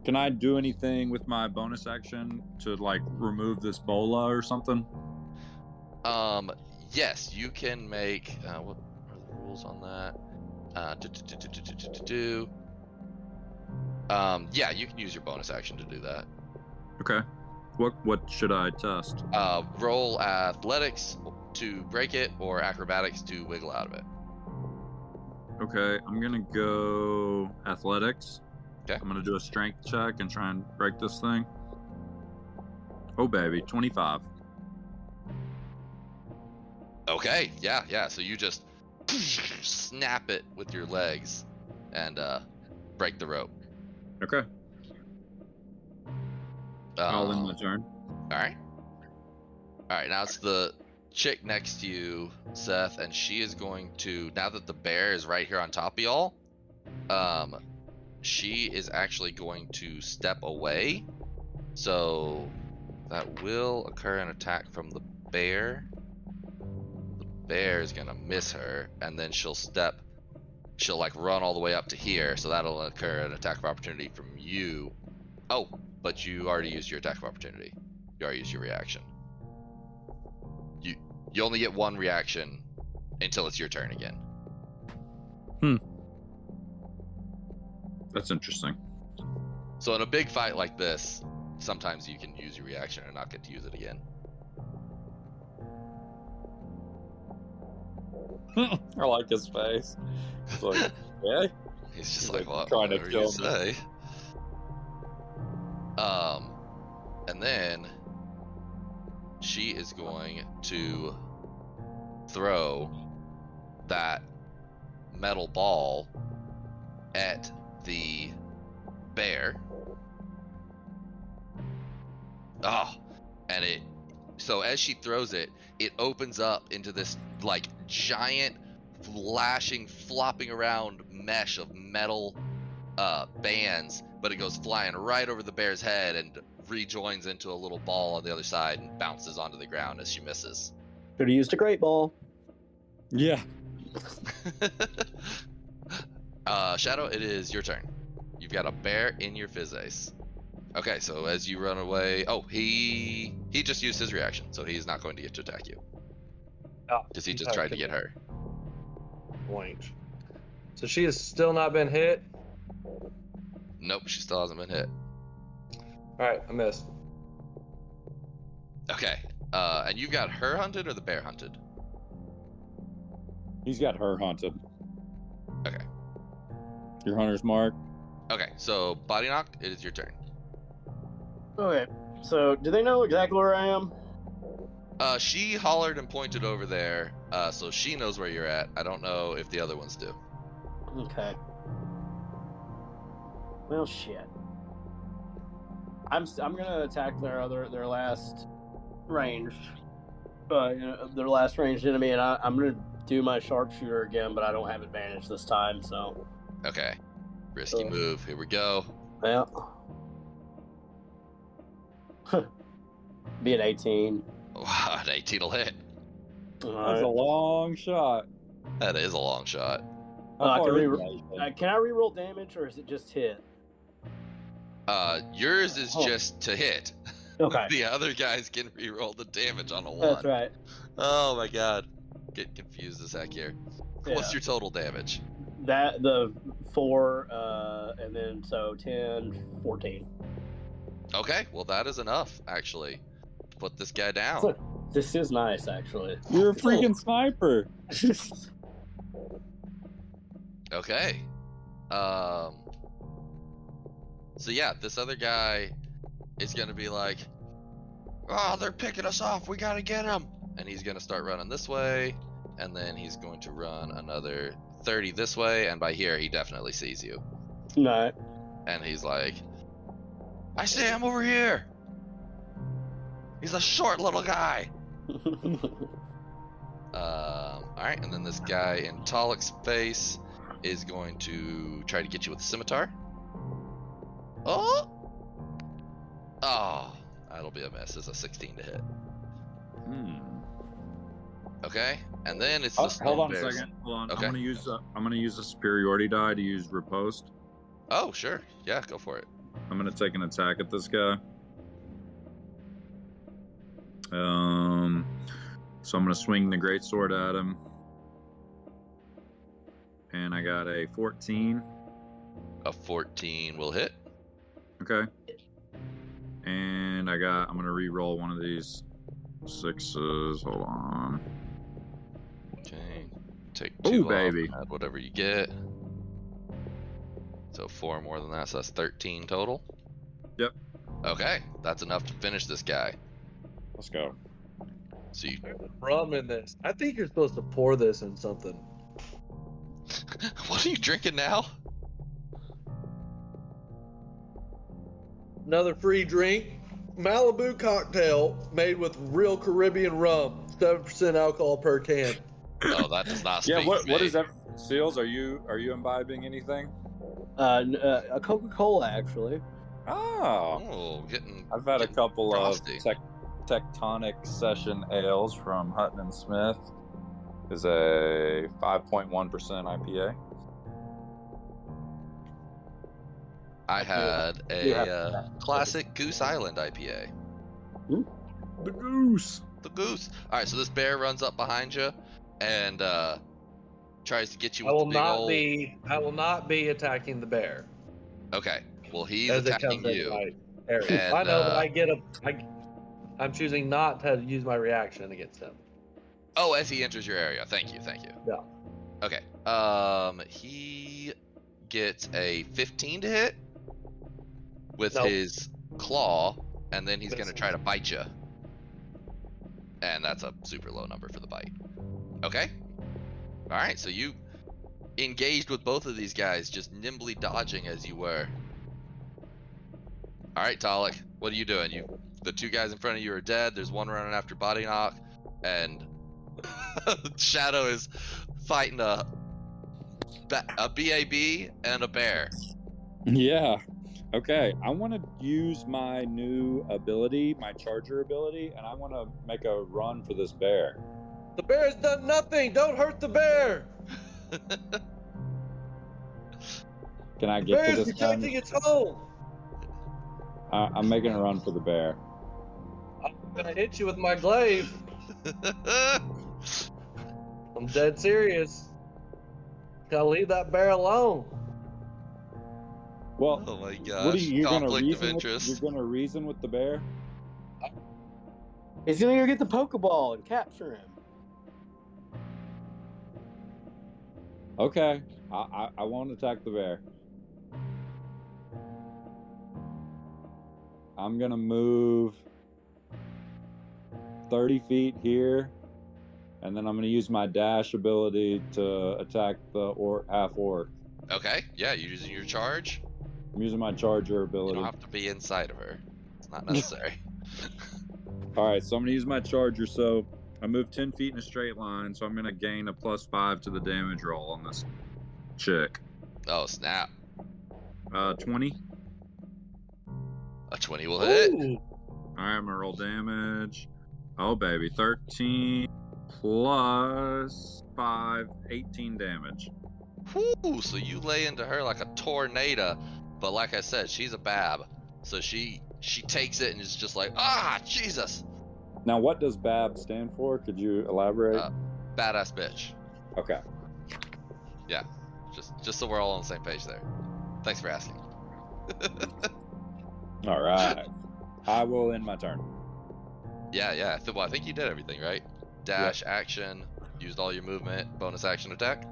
Can I do anything with my bonus action to remove this bola or something? Yes, you can make. What are the rules on that? Yeah, you can use your bonus action to do that. Okay. What should I test? Roll athletics to break it, or acrobatics to wiggle out of it. Okay, I'm gonna go athletics. Okay. I'm gonna do a strength check and try and break this thing. Oh baby, 25. Okay, yeah. So you just snap it with your legs and break the rope. Okay. I'll end my turn. All right. Now it's the chick next to you, Seth, and she is going to, now that the bear is right here on top of y'all, she is actually going to step away. So that will occur an attack from the bear. The bear is gonna miss her, and then she'll run all the way up to here, so that'll occur an attack of opportunity from you. Oh, but you already used your attack of opportunity. You already used your reaction. You only get one reaction until it's your turn again. That's interesting. So in a big fight like this, sometimes you can use your reaction and not get to use it again. I like his face. It's like, yeah. He's just He's like, like, what? trying to Whatever kill you me. say. And then she is going to throw that metal ball at the bear. Oh, and so as she throws it, it opens up into this like giant flashing, flopping around mesh of metal bands, but it goes flying right over the bear's head and rejoins into a little ball on the other side and bounces onto the ground as she misses. Could have used a great ball. Yeah. Shadow, it is your turn. You've got a bear in your physace. Okay, so as you run away, he just used his reaction, so he's not going to get to attack you. Oh, Because he just tried to get her. Point. So she has still not been hit. Nope, she still hasn't been hit. All right, I missed. Okay, and you've got her hunted or the bear hunted? He's got her hunted. Okay. Your hunter's mark. Okay, so body knock, it is your turn. Okay, so do they know exactly where I am? She hollered and pointed over there, so she knows where you're at. I don't know if the other ones do. Okay. Well, shit. I'm gonna attack their last ranged, their last ranged enemy, and I'm gonna do my sharpshooter again, but I don't have advantage this time, so. Okay, risky move. Here we go. Yeah. Be an 18. Wow, an 18 will hit. That's a long shot. That is a long shot. How far is Can I reroll damage, or is it just hit? Yours is just to hit. Okay. The other guys can reroll the damage on a 1. That's right. Oh my god. Get confused as heck here. Yeah. What's your total damage? The 4, and then so 10, 14. Okay, well that is enough, actually, to put this guy down. This is nice, actually. You're a freaking sniper. Okay. So yeah, this other guy is gonna be like, oh, they're picking us off, we gotta get him. And he's gonna start running this way, and then he's going to run another 30 this way, and by here he definitely sees you. No. And he's like, I see him over here. He's a short little guy. Alright, and then this guy in Talik's face is going to try to get you with a scimitar. Oh! Oh, that'll be a miss. It's a 16 to hit. Okay, and then it's the hold on bears. a second. Hold on. Okay. I'm gonna use a superiority die to use riposte. Oh, sure. Yeah, go for it. I'm gonna take an attack at this guy. So I'm gonna swing the greatsword at him, and I got a 14. A 14 will hit. Okay. And I'm gonna re-roll one of these 6s. Hold on. Okay. Take 2 off, baby. add whatever you get. So 4 more than that, so that's 13 total. Yep. Okay, that's enough to finish this guy. Let's go. So you... There's rum in this. I think you're supposed to pour this in something. What are you drinking now? Another free drink. Malibu cocktail made with real Caribbean rum. 7% alcohol per can. Oh, that does not speak Yeah. for me. What is that? Seals? Are you imbibing anything? A Coca-Cola, actually. Oh. Oh, getting. I've had a couple frosty. of Tectonic Session ales from Hutton and Smith. Is a 5.1% IPA. I had a classic Goose Island IPA. The goose. The goose. All right, so this bear runs up behind you, and tries to get you I with will the big not old. be. I will not be attacking the bear Okay. Well, he's as it attacking comes into you. my area. And, I know, but I'm choosing not to use my reaction against him. Oh, as he enters your area. Thank you. Yeah. Okay. He gets a 15 to hit with Nope. his claw, and then he's going to Misses. try to bite you. And that's a super low number for the bite. Okay. All right. So you engaged with both of these guys, just nimbly dodging as you were. All right, Talik, what are you doing? The two guys in front of you are dead. There's one running after Body Knock, and Shadow is fighting a BAB and a bear. Yeah. Okay. I want to use my new ability, my charger ability, and I want to make a run for this bear. The bear's done nothing. Don't hurt the bear. Can I The get to bear's this gun? protecting its home. I'm making a run for the bear. I'm gonna hit you with my glaive. I'm dead serious. Gotta leave that bear alone. Well, Oh my gosh. what are you gonna Conflict of reason? interest. You're gonna reason with the bear? He's gonna go get the Pokeball and capture him. Okay. I won't attack the bear. I'm gonna move 30 feet here, and then I'm gonna use my dash ability to attack the half orc. Okay, yeah, you're using your charge. I'm using my charger You ability. don't have to be inside of her. It's not necessary. All right, so I'm gonna use my charger. So I move 10 feet in a straight line, so I'm gonna gain a +5 to the damage roll on this chick. Oh, snap. 20. A 20 will hit. Ooh. All right, I'm gonna roll damage. Oh baby, 13 plus 5, 18 damage. Whoo, so you lay into her like a tornado, but like I said, she's a bab, so she takes it and is just like, ah, Jesus. Now, what does BAB stand for? Could you elaborate? Badass bitch. Okay. Yeah, just so we're all on the same page there. Thanks for asking. All right. I will end my turn. Yeah. Well, I think you did everything right. Dash, action, used all your movement, bonus action attack.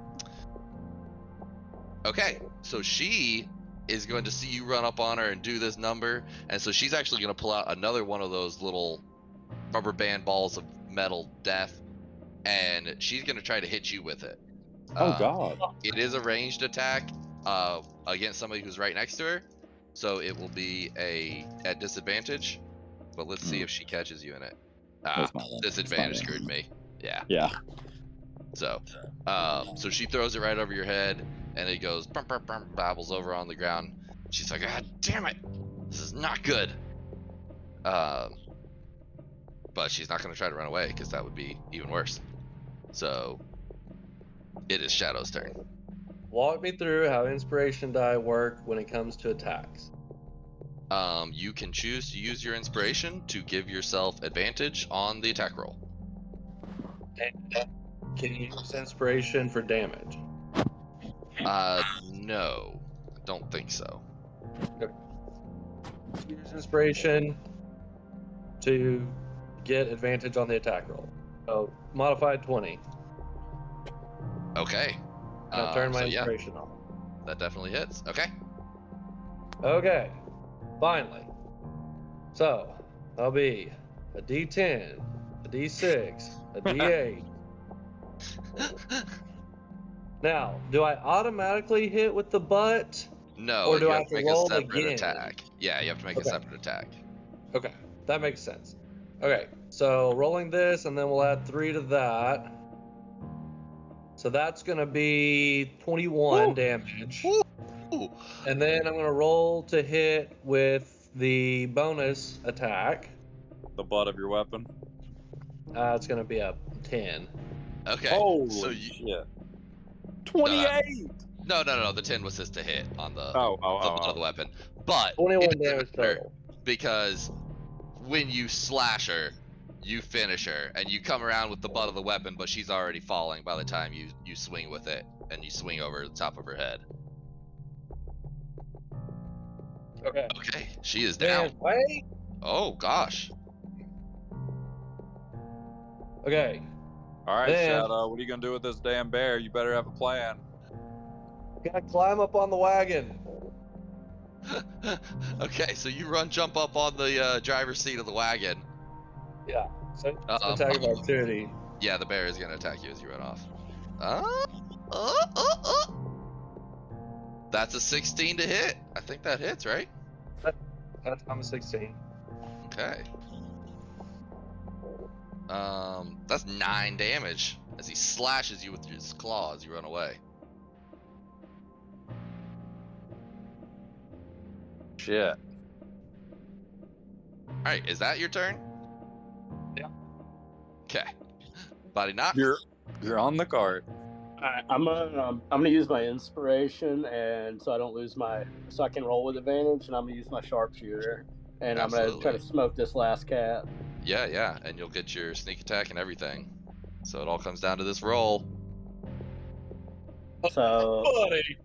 Okay, so she is going to see you run up on her and do this number, and so she's actually going to pull out another one of those little rubber band balls of metal death, and she's going to try to hit you with it. Oh, God. It is a ranged attack against somebody who's right next to her, so it will be at disadvantage, but let's see if she catches you in it. Disadvantage screwed me. Yeah. So she throws it right over your head, and it goes babbles over on the ground. She's like, God damn it, this is not good. But she's not going to try to run away because that would be even worse. So it is Shadow's turn. Walk me through how inspiration die work when it comes to attacks. You can choose to use your inspiration to give yourself advantage on the attack roll. And can you use inspiration for damage? No, don't think so. Use inspiration to get advantage on the attack roll. So modified 20. Okay. Now turn my so inspiration off. That definitely hits. Okay. Okay. Finally. So I'll be a D10, a D6, a D8. Now, do I automatically hit with the butt? No, Or do you I have have to to make a roll separate again? attack. Yeah, you have to make a Okay. separate attack. Okay, that makes sense. Okay, so rolling this, and then we'll add 3 to that. So that's going to be 21 damage. Ooh. And then I'm going to roll to hit with the bonus attack. The butt of your weapon. It's going to be a 10. Okay. Holy so shit. 28! No. The 10 was just to hit on the Oh. butt of the weapon. But 21 it doesn't damage matter total. because when you slash her, you finish her, and you come around with the butt of the weapon, but she's already falling by the time you swing with it, and you swing over the top of her head. Okay. Okay, she is down. Man, wait. Oh gosh. Okay. All right, Then- Shadow. What are you gonna do with this damn bear? You better have a plan. Gotta climb up on the wagon. Okay, so you jump up on the driver's seat of the wagon. Yeah. So attack of opportunity. Yeah, the bear is gonna attack you as you run off. That's a 16 to hit. I think that hits, right? I'm a 16. Okay. That's 9 damage as he slashes you with his claw as you run away. Shit. Alright, is that your turn? Yeah. Okay. Body knock. You're on the cart. Alright, I'm gonna use my inspiration, and so I can roll with advantage, and I'm gonna use my sharpshooter, and I'm gonna try to smoke this last cat. Yeah, and you'll get your sneak attack and everything. So it all comes down to this roll. So Buddy.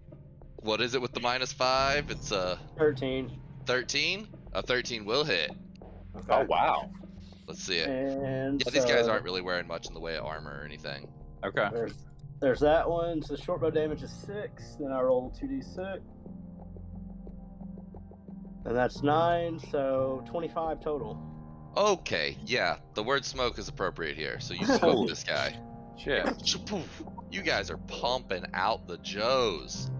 What is it with the -5? It's 13. 13. A 13 will hit. Okay. Oh wow. Let's see it. And Yeah, these guys aren't really wearing much in the way of armor or anything. Okay. There's that one. So short bow damage is 6. Then I roll 2d6. And that's 9, so 25 total. Okay, yeah, the word smoke is appropriate here. So you smoke this guy. Shit. You guys are pumping out the Joes.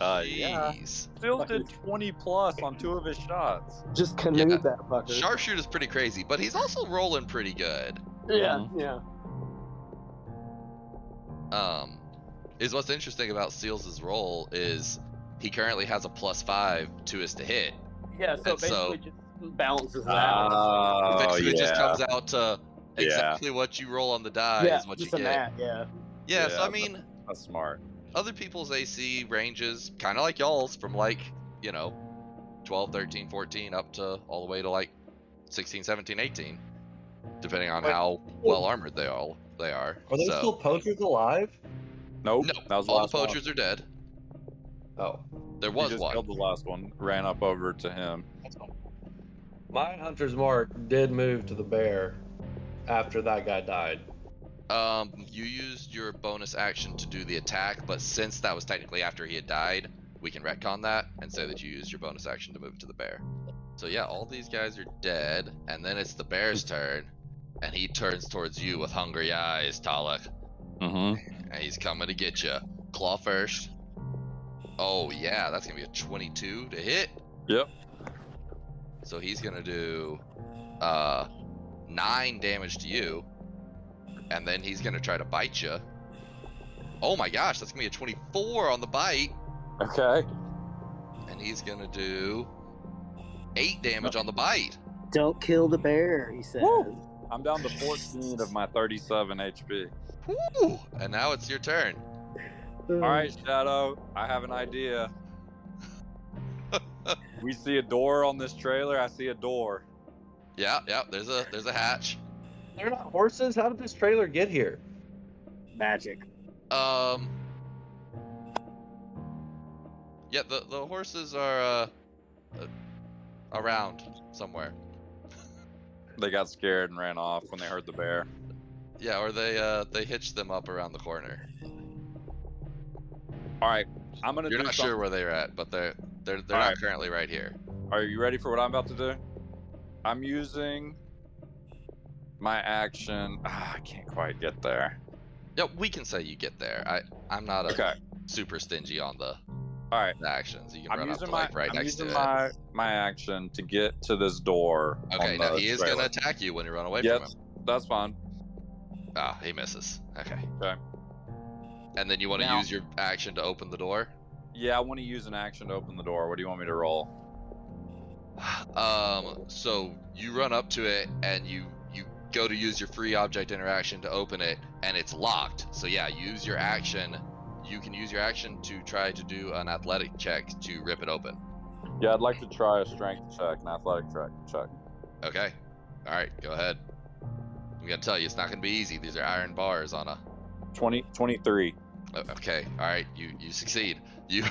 Yeah. Jeez. Still did 20 plus on 2 of his shots. Just canoed Yeah. that fucker. Sharpshooter's pretty crazy, but he's also rolling pretty good. Yeah, yeah. Is what's interesting about Seals' roll is he currently has a +5 to his to hit. Yeah, so And basically just balances that out. Oh, Basically, it just yeah. comes out to exactly what you roll on the die Yeah, is what you just a get. mat, yeah. Yeah, so Yeah, I mean, That's smart. other people's AC ranges, kind of like y'all's, from like, 12, 13, 14, up to all the way to like 16, 17, 18, depending on how well armored they are. Are there So- still poachers alive? Nope. No, That was the all the last one. poachers are dead. Oh. There He was just one. killed the last one. Ran up over to him. My hunter's mark did move to the bear after that guy died. You used your bonus action to do the attack, but since that was technically after he had died, we can retcon that and say that you used your bonus action to move to the bear. So yeah, all these guys are dead, and then it's the bear's turn, and he turns towards you with hungry eyes, Talek, Mm-hmm. and he's coming to get you. Claw first. Oh yeah, that's gonna be a 22 to hit. Yep. So he's gonna do 9 damage to you, and then he's gonna try to bite you. Oh my gosh, that's gonna be a 24 on the bite, Okay. and he's gonna do 8 damage on the bite. Don't kill the bear, he says. Woo! I'm down to 14 of my 37 HP. Woo! And now it's your turn. All right, Shadow. I have an idea. We see a door on this trailer. I see a door. Yeah, there's a hatch. They're not horses? How did this trailer get here? Magic. Yeah, the horses are around somewhere. They got scared and ran off when they heard the bear. Yeah, or they hitched them up around the corner. All right, I'm gonna. You're do not something. sure where they're at, but they're not right. currently right here. Are you ready for what I'm about to do? I'm using my action. I can't quite get there. Yeah, we can say you get there. I'm not Okay. super stingy on the All right. actions. You can I'm run up using to my like right I'm next to using it. my action to get to this door. Okay, on now the he is trailer. gonna attack you when you run away Yes, from him. that's fine. Ah, he misses. Okay. Okay. And then you want to Now- use your action to open the door. Yeah, I want to use an action to open the door. What do you want me to roll? So you run up to it and you go to use your free object interaction to open it, and it's locked. So yeah, use your action. You can use your action to try to do an athletic check to rip it open. Yeah, I'd like to try a strength check, an athletic check. Okay. All right, go ahead. I'm gonna tell you, it's not gonna be easy. These are iron bars on a 23. Okay, all right, you succeed. You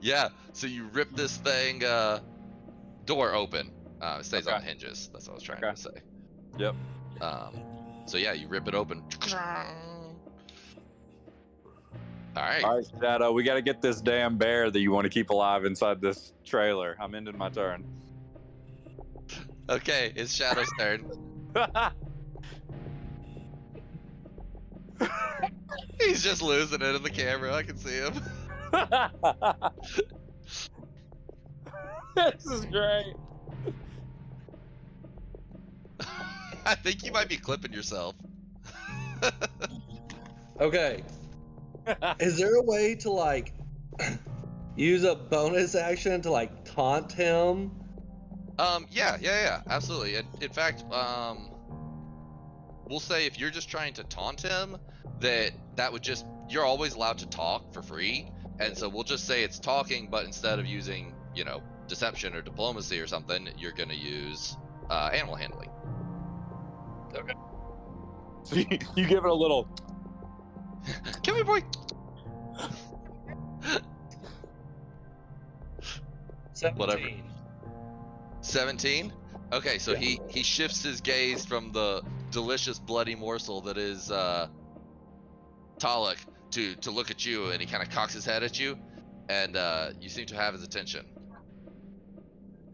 yeah. So you rip this thing door open. It stays on the hinges. That's what I was trying to say. Yep. So yeah, you rip it open. All right. All right, Shadow, we got to get this damn bear that you want to keep alive inside this trailer. I'm ending my turn. Okay, it's Shadow's turn. He's just losing it in the camera. I can see him. This is great. I think you might be clipping yourself. Okay. Is there a way to like use a bonus action to like taunt him? Yeah, absolutely. In fact, we'll say if you're just trying to taunt him, that would just, you're always allowed to talk for free, and so we'll just say it's talking, but instead of using, deception or diplomacy or something, you're gonna use animal handling. Okay. So you give it a little. Come here, boy. 17. Whatever. 17? Okay, so he shifts his gaze from the delicious bloody morsel that is Talek to look at you, and he kind of cocks his head at you, and you seem to have his attention.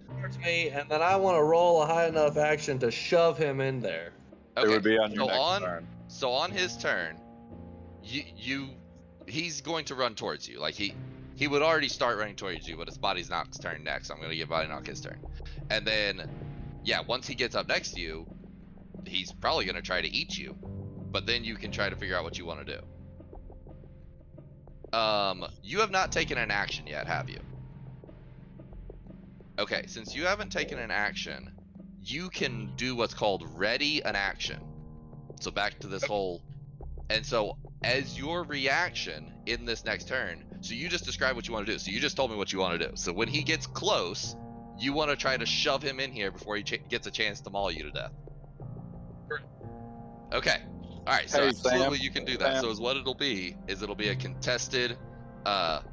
Towards me, and then I want to roll a high enough action to shove him in there. Okay. It would be on your next turn. So on his turn, he's going to run towards you. Like he would already start running towards you, but it's Body Knock's turn next. So I'm going to give Body Knock his turn. And then, yeah, once he gets up next to you, he's probably going to try to eat you. But then you can try to figure out what you want to do. You have not taken an action yet, have you? Okay, since you haven't taken an action, you can do what's called ready an action. So back to this whole... And so as your reaction in this next turn, so you just describe what you want to do. So you just told me what you want to do. So when he gets close, you want to try to shove him in here before he gets a chance to maul you to death. Okay. All right. So absolutely you can do that. Sam. So is what it'll be is it'll be a contested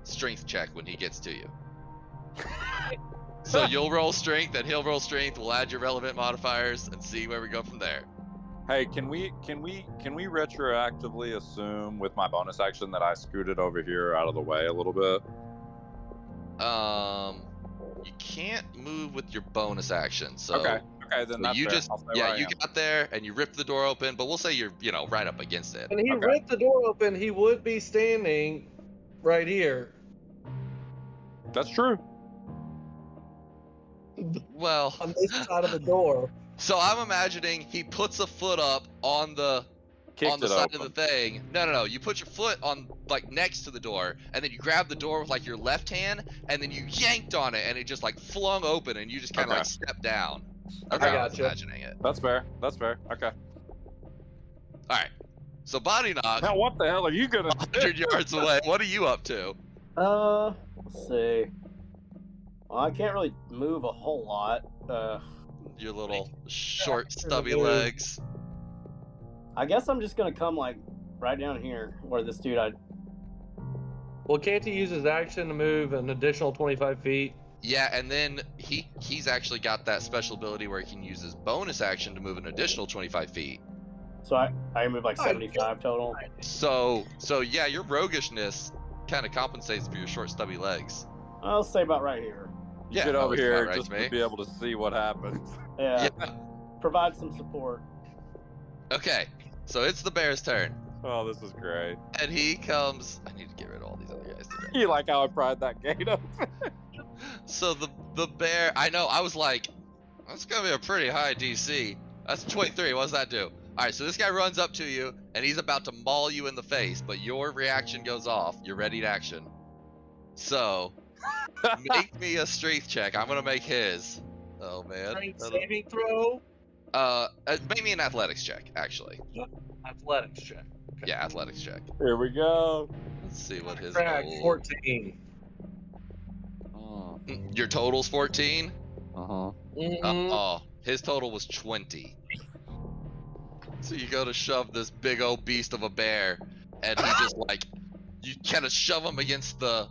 strength check when he gets to you. So you'll roll strength and he'll roll strength. We'll add your relevant modifiers and see where we go from there. Hey, can we retroactively assume with my bonus action that I scooted over here out of the way a little bit? You can't move with your bonus action. So okay, then that's you fair. just you got there and you ripped the door open, but we'll say you're right up against it. When he ripped the door open, he would be standing right here. That's true. Well, on this side of the door. So I'm imagining he puts a foot up on the side of the thing. No. You put your foot on next to the door, and then you grab the door with your left hand, and then you yanked on it, and it just flung open, and you just kind of stepped down. Okay, I was imagining it. That's fair. Okay. All right. So Body Knock. Now what the hell are you gonna? 100 yards away. What are you up to? Let's see. Well, I can't really move a whole lot. Your little short, stubby legs. I guess I'm just gonna come right down here where this dude. Well, can't he use his action to move an additional 25 feet? Yeah, and then he's actually got that special ability where he can use his bonus action to move an additional 25 feet. So I move 75 total. So yeah, your roguishness kind of compensates for your short, stubby legs. I'll say about right here. You get over here just to be able to see what happens. Yeah. Provide some support. Okay, so it's the bear's turn. Oh, this is great. And he comes... I need to get rid of all these other guys today. You like how I pried that gate open? So the bear... I know, I was like, that's going to be a pretty high DC. That's 23, what does that do? Alright, so this guy runs up to you, and he's about to maul you in the face, but your reaction goes off. You're ready to action. So... make me a strength check. I'm gonna make his. Oh man. Strength saving throw? Make me an athletics check, actually. Athletics check. Okay. Yeah, athletics check. Here we go. Let's see what his Crack, goal... 14. Your total's 14? Oh, his total was 20. So you go to shove this big old beast of a bear, and he just like, you kind of shove him against the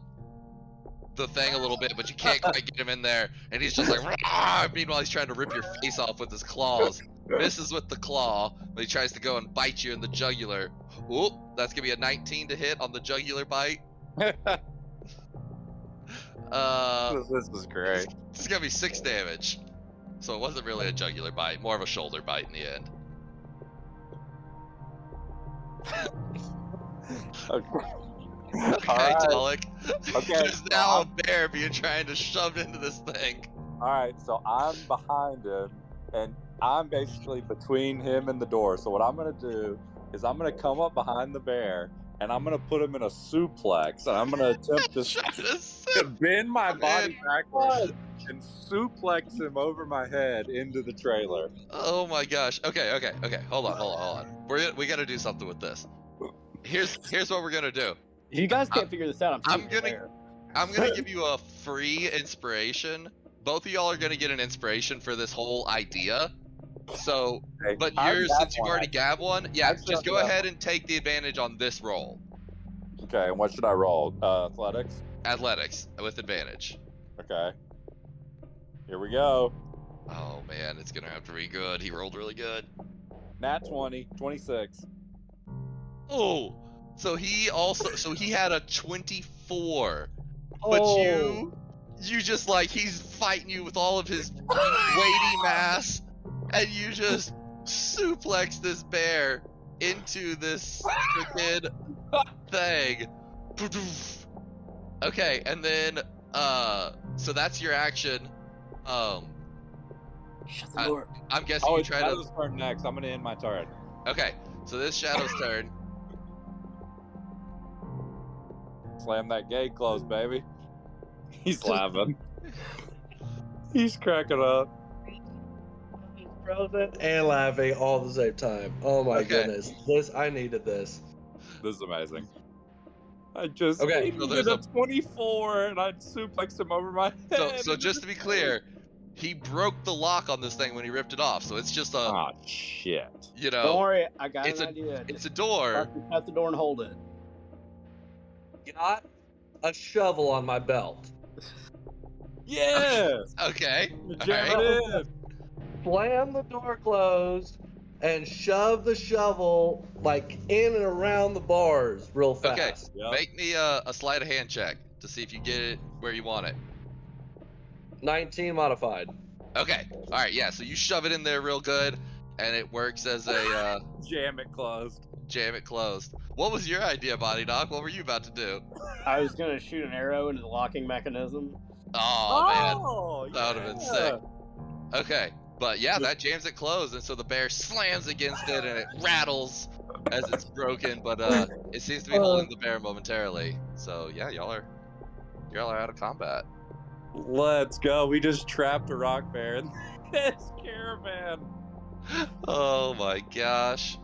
thing a little bit, but you can't quite get him in there, and he's just like, Rah! Meanwhile he's trying to rip your face off with his claws. Misses with the claw, but he tries to go and bite you in the jugular. Oop, that's gonna be a 19 to hit on the jugular bite. This is great. This is gonna be 6 damage. So it wasn't really a jugular bite, more of a shoulder bite in the end. Okay. Okay, Talik. Okay, There's now a bear being trying to shove into this thing. Alright, so I'm behind him, and I'm basically between him and the door. So what I'm going to do is I'm going to come up behind the bear, and I'm going to put him in a suplex, and I'm going to attempt to bend my body backwards and suplex him over my head into the trailer. Oh my gosh. Okay. Hold on. We got to do something with this. Here's what we're going to do. You guys can't figure this out. I'm gonna give you a free inspiration. Both of y'all are gonna get an inspiration for this whole idea. So, Okay. but since you've already got one, just go ahead and take the advantage on this roll. Okay, and what should I roll? Athletics? Athletics with advantage. Okay. Here we go. Oh man, it's gonna have to be good. He rolled really good. Nat 20, 26. Oh, so he had a 24, but you just like, he's fighting you with all of his weighty mass, and you just suplex this bear into this freaking thing. Okay, and then so that's your action. Shut the door. I'm guessing Oh, you it's try to. Shadow's turn next. I'm gonna end my turn. Okay, so this Shadow's turn. Slam that gate closed, baby. He's laughing. He's cracking up. Frozen and laughing all at the same time. Oh my goodness. I needed this. This is amazing. I just Okay, so did a 24 and I suplexed him over my head. So just to be clear, he broke the lock on this thing when he ripped it off. So it's just a, Oh shit. you know, Don't worry, I got it's an idea. it's a door. Cut the door and hold it. Got a shovel on my belt. Yes! Okay. Jam Alright. it in. Slam the door closed and shove the shovel like in and around the bars real fast. Okay. Yep. Make me a sleight of hand check to see if you get it where you want it. 19 modified. Okay. All right. Yeah. So you shove it in there real good, and it works as a Jam it closed. jam it closed. What was your idea, Body Doc? What were you about to do? I was gonna shoot an arrow into the locking mechanism. Oh man, Oh, that would have been sick. Okay. But yeah, that jams it closed, and so the bear slams against it, and it rattles as it's broken. But it seems to be holding the bear momentarily. So yeah, y'all are out of combat. Let's go. We just trapped a rock bear in this caravan. Oh my gosh.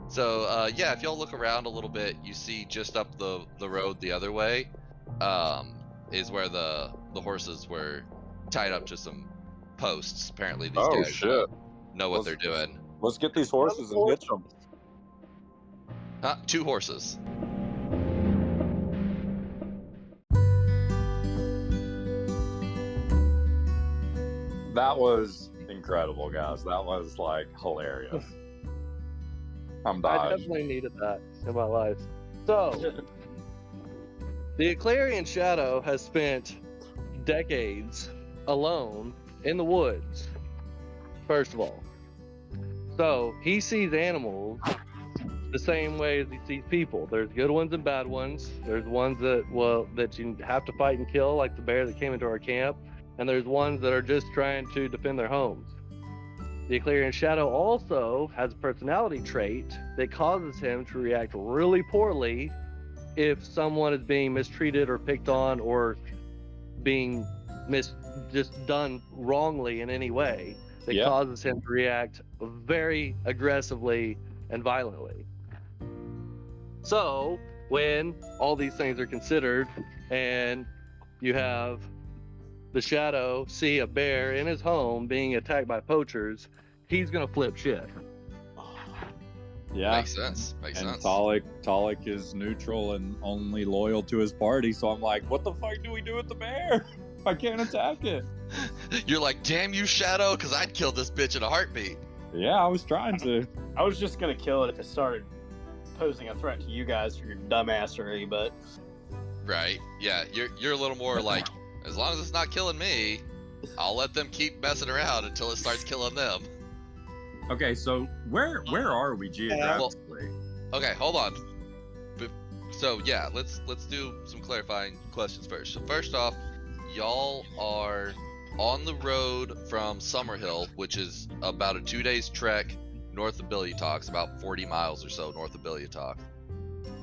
So yeah, if y'all look around a little bit, you see just up the road the other way is where the horses were tied up to some posts. Apparently these Oh guys shit. know what they're doing. Let's get these horses and hitch them. 2 horses. That was incredible, guys. That was like hilarious. I'm I dodged. definitely needed that in my life. So, the Eclarian Shadow has spent decades alone in the woods, first of all. So, he sees animals the same way as he sees people. There's good ones and bad ones. There's ones that you have to fight and kill, like the bear that came into our camp. And there's ones that are just trying to defend their homes. The Eclarian Shadow also has a personality trait that causes him to react really poorly if someone is being mistreated or picked on or being just done wrongly in any way. That causes him to react very aggressively and violently. So, when all these things are considered and you have the Shadow see a bear in his home being attacked by poachers, he's gonna flip shit. Yeah, Makes sense. Makes sense. Talik is neutral and only loyal to his party. So I'm like, what the fuck do we do with the bear? I can't attack it. You're like, damn you, Shadow, because I'd kill this bitch in a heartbeat. Yeah, I was trying to. I was just gonna kill it if it started posing a threat to you guys for your dumbassery, but Right. Yeah. You're a little more like, as long as it's not killing me, I'll let them keep messing around until it starts killing them. Okay, so where are we geographically? Okay, hold on. So yeah, let's do some clarifying questions first. So first off, y'all are on the road from Summerhill, which is about a 2 days trek north of Billy Talks, about 40 miles or so north of Billy Talk.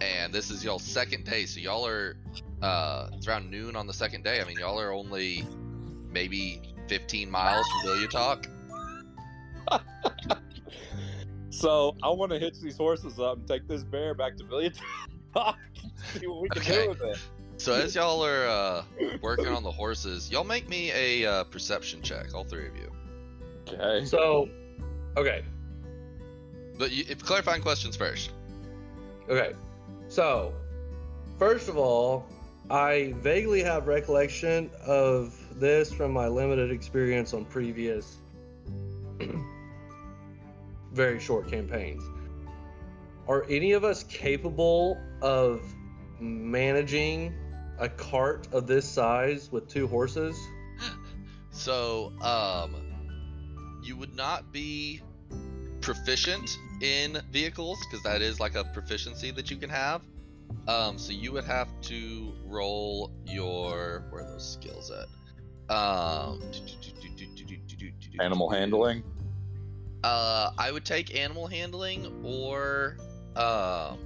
And this is y'all's second day, so y'all are it's around noon on the second day. I mean, y'all are only maybe 15 miles from Billy Talk. So I want to hitch these horses up and take this bear back to Billy Talk. See what we can do with it. So as y'all are working on the horses, y'all make me a perception check, all three of you. Okay. So, okay. But if clarifying questions first. Okay. So, first of all, I vaguely have recollection of this from my limited experience on previous very short campaigns. Are any of us capable of managing a cart of this size with two horses? So, you would not be proficient in vehicles, because that is like a proficiency that you can have. So you would have to roll your, where are those skills at? Animal handling. I would take animal handling, or I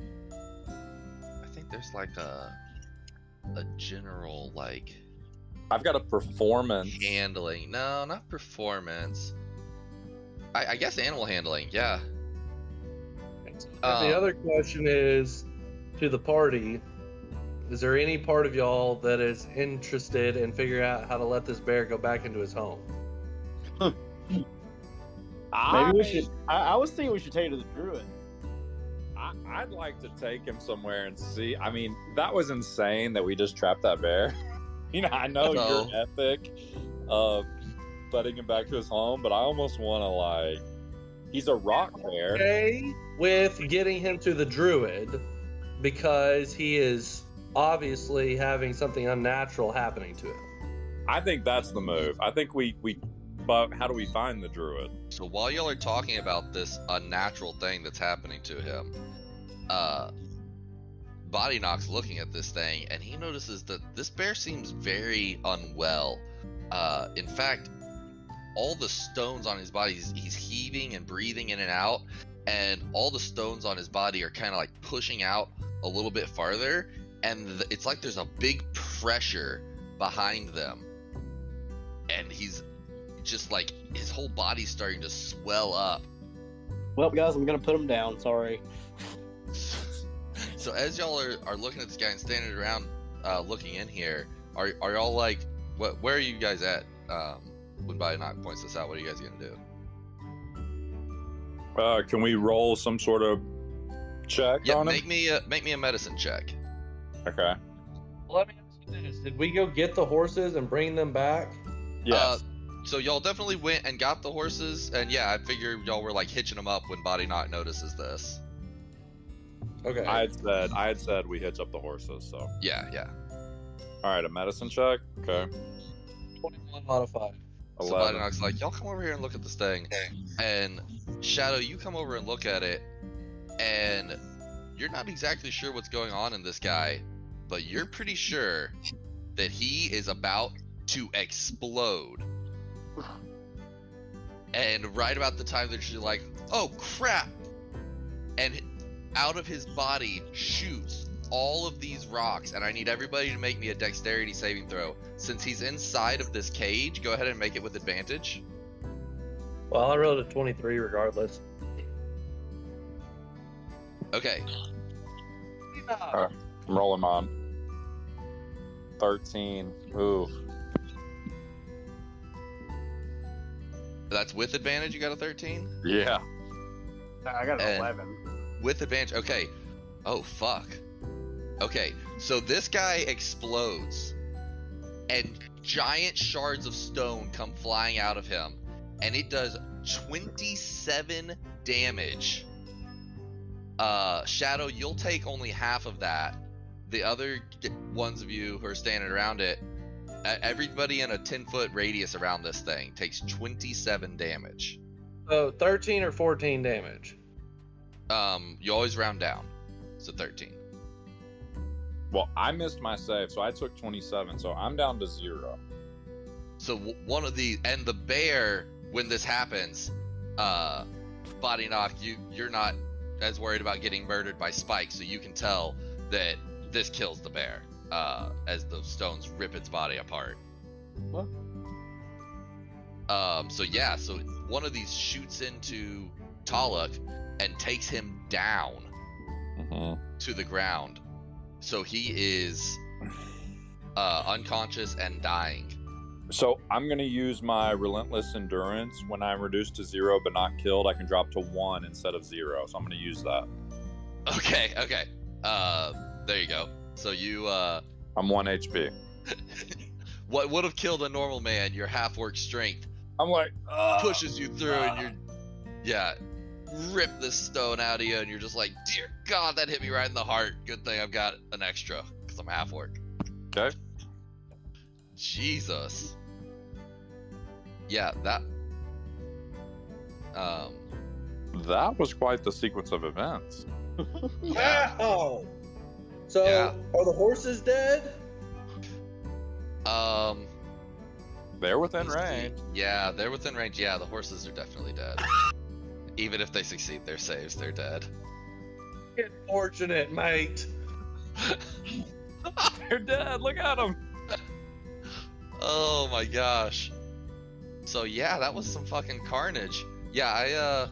think there's like a general like. I've got a performance. Handling. No, not performance. I guess animal handling. Yeah. The other question is to the party: is there any part of y'all that is interested in figuring out how to let this bear go back into his home? maybe we should. I was thinking we should take it to the druid. I'd like to take him somewhere and see. I mean, that was insane that we just trapped that bear. You know, I know Uh-oh. you're ethic of letting him back to his home, but I almost want to, like, he's a rock bear. Okay, with getting him to the druid because he is obviously having something unnatural happening to him. I think that's the move. I think we but how do we find the druid? So while y'all are talking about this unnatural thing that's happening to him, Body Knock's looking at this thing, and he notices that this bear seems very unwell. In fact, all the stones on his body, he's heaving and breathing in and out, and all the stones on his body are kind of like pushing out a little bit farther, and it's like there's a big pressure behind them, and he's just like, his whole body's starting to swell up. Well, guys, I'm gonna put him down. Sorry. So as y'all are looking at this guy and standing around looking in here, are y'all like, where are you guys at when Body Knock points this out? What are you guys gonna do? Can we roll some sort of check on him? Make me a medicine check. Okay. Let me ask you this: did we go get the horses and bring them back? Yes. So y'all definitely went and got the horses, and yeah, I figure y'all were like hitching them up when Body Knock notices this. Okay. I had said we hitch up the horses, so. Yeah. All right, a medicine check. Okay. 21 modified. So Body Knock's like, y'all come over here and look at this thing, and Shadow, you come over and look at it, and you're not exactly sure what's going on in this guy, but you're pretty sure that he is about to explode. And right about the time that you're like, oh crap, and out of his body shoots all of these rocks, and I need everybody to make me a dexterity saving throw. Since he's inside of this cage, go ahead and make it with advantage. Well, I rolled a 23 regardless. Okay. I'm rolling mine. 13. Ooh. That's with advantage. You got a 13. Yeah. I got an 11. With advantage. Okay. Oh fuck. Okay. So this guy explodes, and giant shards of stone come flying out of him, and it does 27 damage. Shadow, you'll take only half of that. The other ones of you who are standing around it, everybody in a 10-foot radius around this thing takes 27 damage. So 13 or 14 damage. You always round down, so 13. Well, I missed my save, so I took 27, so I'm down to 0. So one of the, and the bear, when this happens, Body Knock, you're not as worried about getting murdered by spikes, so you can tell that this kills the bear as the stones rip its body apart. What? So one of these shoots into Taluk and takes him down to the ground. So he is unconscious and dying. So I'm going to use my Relentless Endurance. When I'm reduced to 0 but not killed, I can drop to 1 instead of 0. So I'm going to use that. Okay. There you go. So you... I'm 1 HP. What would have killed a normal man, your half-work strength, I'm like... pushes you through and you're... rip this stone out of you, and you're just like, dear God, that hit me right in the heart. Good thing I've got an extra, because I'm half-work. Okay. Jesus. Yeah, that... That was quite the sequence of events. Wow! So, are the horses dead? They're within range. Yeah, they're within range. Yeah, the horses are definitely dead. Even if they succeed their saves, they're dead. Get fortunate, mate. They're dead. Look at them. Oh my gosh. So yeah, that was some fucking carnage. Yeah,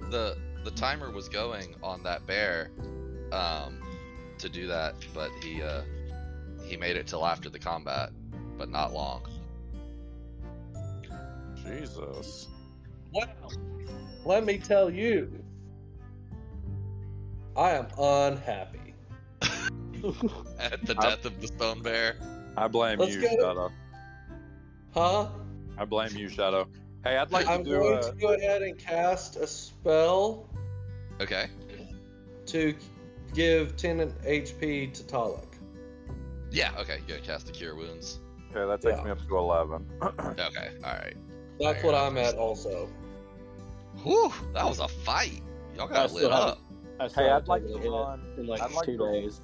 the timer was going on that bear to do that, but he made it till after the combat, but not long. Jesus. Well, let me tell you, I am unhappy. At the death of the stone bear. I blame you, Shadow. Huh? I blame you, Shadow. Hey, I'd like I'm going to go ahead and cast a spell. Okay. To give 10 HP to Taluk. Yeah, okay. You're gonna cast the Cure Wounds. Okay, that takes me up to 11. Okay, alright. That's what I'm at also. Whew, that was a fight. Y'all got lit up. Hey, I'd like to run in like 2 days.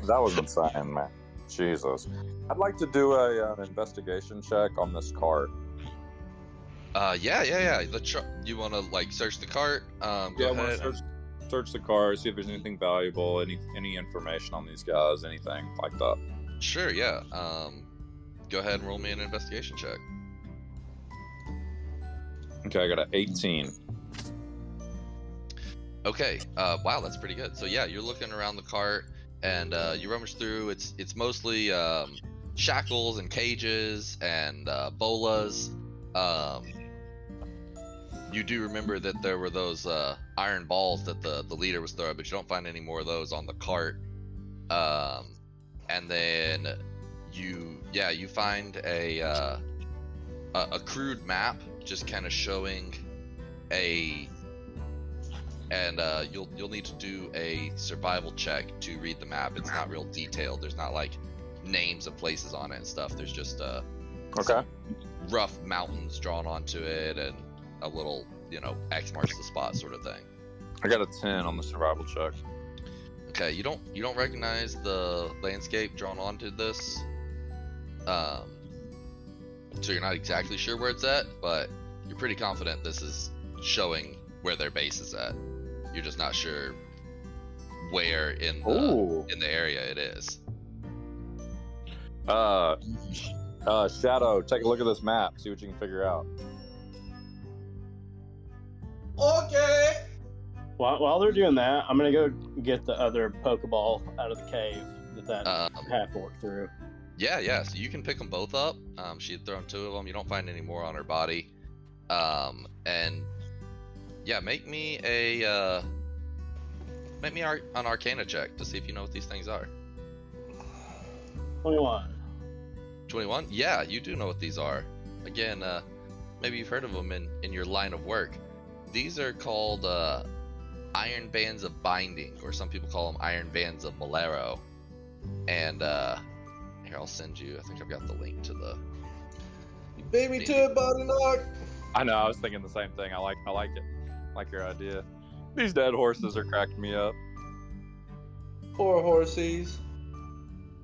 That was insane, man. Jesus. I'd like to do an investigation check on this cart. Yeah. You want to like search the cart? Go ahead. Search the cart, see if there's anything valuable, any information on these guys, anything like that. Sure, yeah. Go ahead and roll me an investigation check. Okay, I got an 18. Okay. Wow, that's pretty good. So yeah, you're looking around the cart and you rummage through. It's mostly shackles and cages and bolas. You do remember that there were those iron balls that the leader was throwing, but you don't find any more of those on the cart. And then you find a crude map, just kind of showing you'll need to do a survival check to read the map. It's not real detailed. There's not like names of places on it and stuff. There's just rough mountains drawn onto it and a little, X marks the spot sort of thing. I got a 10 on the survival check. Okay, you don't recognize the landscape drawn onto this, so you're not exactly sure where it's at, but you're pretty confident this is showing where their base is at. You're just not sure where in the area it is. Shadow, take a look at this map. See what you can figure out. Okay. While they're doing that, I'm gonna go get the other Pokeball out of the cave that half walked through. Yeah. So you can pick them both up. She had thrown 2 of them. You don't find any more on her body. And yeah, make me an Arcana check to see if you know what these things are. 21. 21? Yeah, you do know what these are. Again, maybe you've heard of them in your line of work. These are called iron bands of binding, or some people call them iron bands of Bolero. And here, I'll send you. I think I've got the link to the. You beat me to it, Body Knock. I know. I was thinking the same thing. I like it. Like your idea. These dead horses are cracking me up. Poor horsies.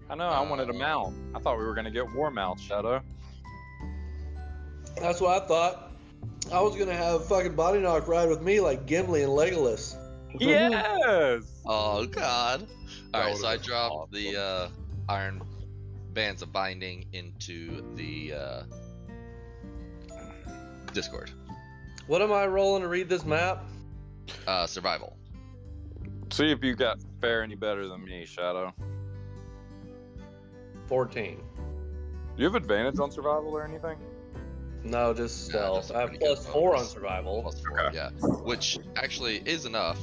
I know. I wanted a mount. I thought we were gonna get war mounts, Shadow. That's what I thought. I was gonna have fucking Body Knock ride with me like Gimli and Legolas. Yes. Oh God! All right, so I dropped awesome. the iron bands of binding into the Discord. What am I rolling to read this map? Survival. See if you got fare any better than me, Shadow. 14. Do you have advantage on survival or anything? No, just stealth. just a I have pretty good +4 on bonus. survival. +4, Okay. yeah. Which actually is enough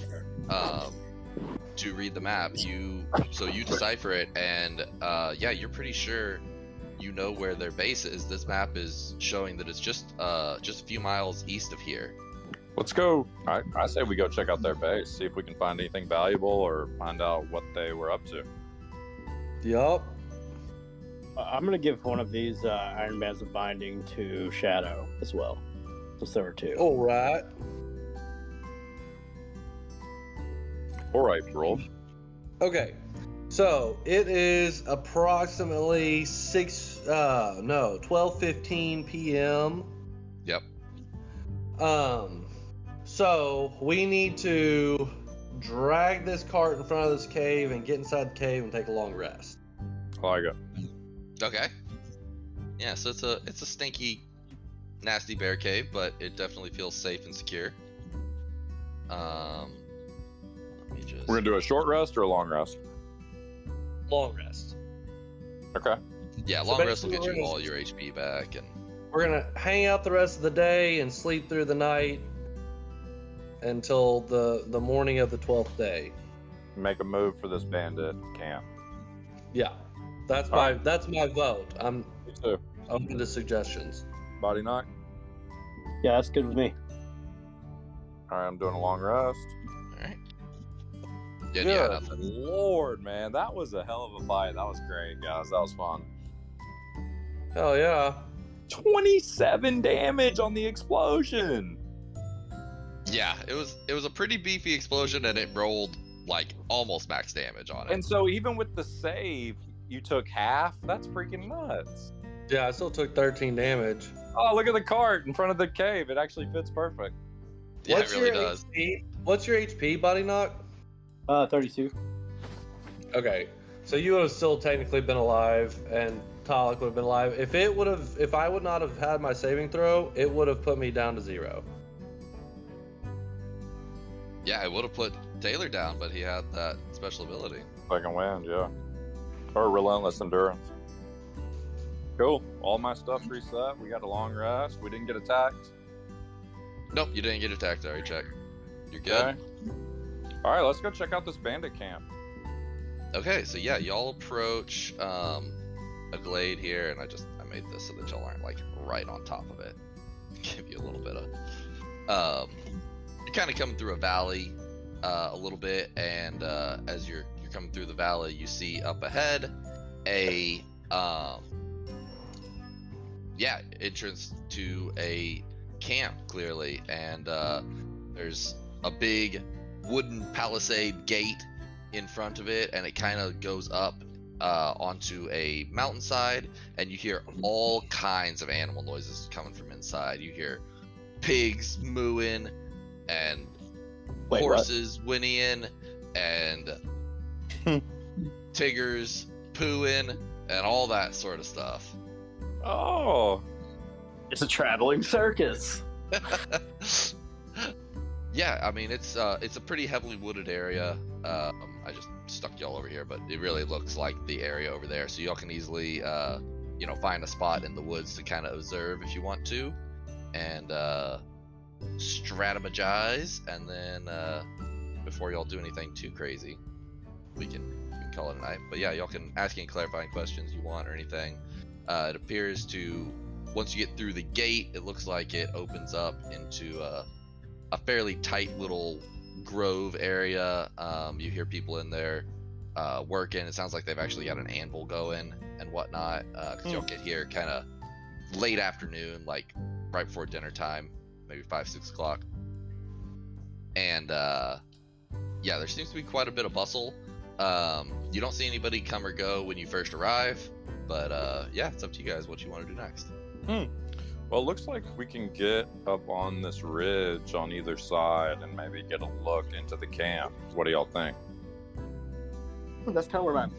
to read the map. You decipher it, and yeah, you're pretty sure you know where their base is. This map is showing that it's just a few miles east of here. Let's go. I say we go check out their base, see if we can find anything valuable or find out what they were up to. Yup. I'm gonna give one of these iron bands of binding to Shadow as well. So there were two. All right. All right, roll. Okay. So it is approximately 12:15 p.m. Yep. So we need to drag this cart in front of this cave and get inside the cave and take a long rest. I like it. Okay. Yeah, so it's a stinky, nasty bear cave, but it definitely feels safe and secure. Let me just. We're gonna do a short rest or a long rest. Long rest. Okay. Yeah, So long rest will basically get you we're all your HP back, and We're gonna hang out the rest of the day and sleep through the night until the morning of the 12th day. Make a move for this bandit camp. Yeah, that's All my right. that's my vote. I'm Me too. open to suggestions. Body knock. Yeah, that's good with me. All right, I'm doing a long rest. all right. Yeah, Good. yeah, nothing. Lord, man, that was a hell of a fight. That was great, guys. That was fun. Hell yeah. 27 damage on the explosion. Yeah, it was a pretty beefy explosion, and it rolled like almost max damage on it. And so even with the save, you took half? That's freaking nuts. Yeah, I still took 13 damage. Oh, look at the cart in front of the cave. It actually fits perfect. Yeah, What's it really your does. HP? What's your HP, Body Knock? 32. Okay, so you would have still technically been alive, and Talik would have been alive. If I would not have had my saving throw, it would have put me down to 0. Yeah, it would have put Taylor down, but he had that special ability. Second wind, yeah. Or relentless endurance. Cool. All my stuff's reset. We got a long rest. We didn't get attacked. Nope, you didn't get attacked. Already check. You're good. Okay. All right, let's go check out this bandit camp. Okay, so yeah, y'all approach a glade here, and I made this so that y'all aren't like right on top of it. Give you a little bit of. You're kind of coming through a valley a little bit, and as you're coming through the valley, you see up ahead a entrance to a camp clearly, and there's a big wooden palisade gate in front of it, and it kind of goes up onto a mountainside, and you hear all kinds of animal noises coming from inside. You hear pigs mooing and horses whinnying and tigers pooing and all that sort of stuff. Oh. It's a traveling circus. Yeah, I mean it's a pretty heavily wooded area. I just stuck y'all over here, but it really looks like the area over there. So y'all can easily find a spot in the woods to kind of observe if you want to. and strategize, and then before y'all do anything too crazy, we can call it a night. But yeah, y'all can ask any clarifying questions you want or anything. It appears to, once you get through the gate, it looks like it opens up into a fairly tight little grove area. You hear people in there working. It sounds like they've actually got an anvil going and whatnot, because y'all get here kind of late afternoon, like right before dinner time, maybe 5-6 o'clock. And yeah, there seems to be quite a bit of bustle. You don't see anybody come or go when you first arrive, but yeah, it's up to you guys what you want to do next. Well, it looks like we can get up on this ridge on either side and maybe get a look into the camp. What do y'all think? That's kind of where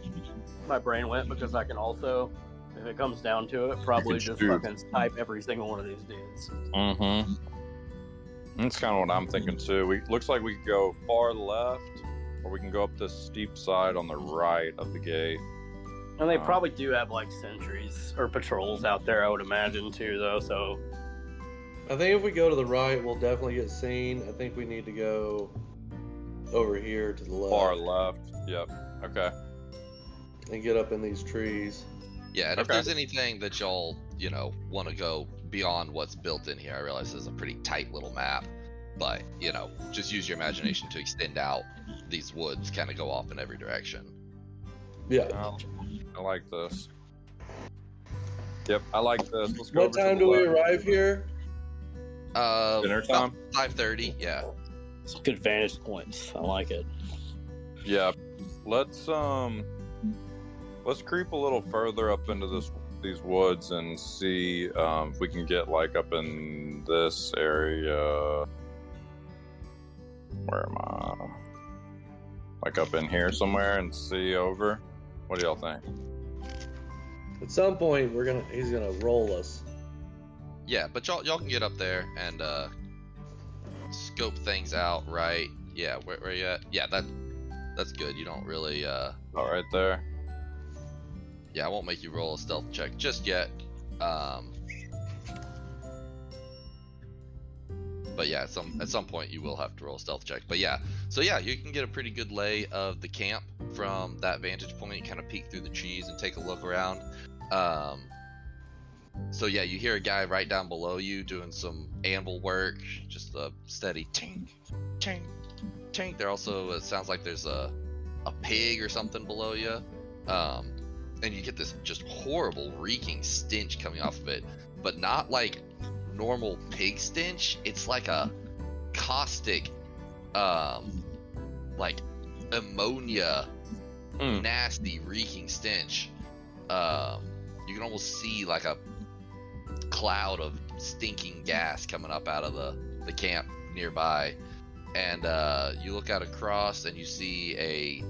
my brain went, because I can also, if it comes down to it, probably just fucking type every single one of these dudes. Mm-hmm. That's kind of what I'm thinking too. Looks like we could go far left, or we can go up this steep side on the right of the gate. And they probably do have like sentries or patrols out there, I would imagine too, though. So I think if we go to the right, we'll definitely get seen. I think we need to go over here to the left. Far left. Yep. Okay. And get up in these trees. Yeah, and if there's anything that y'all, want to go beyond what's built in here, I realize this is a pretty tight little map, but, just use your imagination to extend out. These woods kind of go off in every direction. Yeah. I like this. Yep, I like this. Let's go. What time do we arrive here? Dinner time? 5:30, yeah. It's a good vantage point. I like it. Yeah. Let's creep a little further up into these woods and see if we can get like up in this area. Where am I? Like up in here somewhere and see over. What do y'all think? At some point, he's gonna roll us. Yeah, but y'all can get up there and scope things out, right? Yeah, where you at? Yeah, that's good. You don't really Oh, right there. Yeah, I won't make you roll a stealth check just yet. But yeah, at some point you will have to roll a stealth check. But yeah, so yeah, you can get a pretty good lay of the camp from that vantage point. Kind of peek through the trees and take a look around. So yeah, you hear a guy right down below you doing some anvil work, just a steady tink, tink, tink. There also, it sounds like there's a pig or something below you. And you get this just horrible reeking stench coming off of it, but not like normal pig stench. It's like a caustic, like ammonia, nasty reeking stench. You can almost see like a cloud of stinking gas coming up out of the camp nearby, and you look out across and you see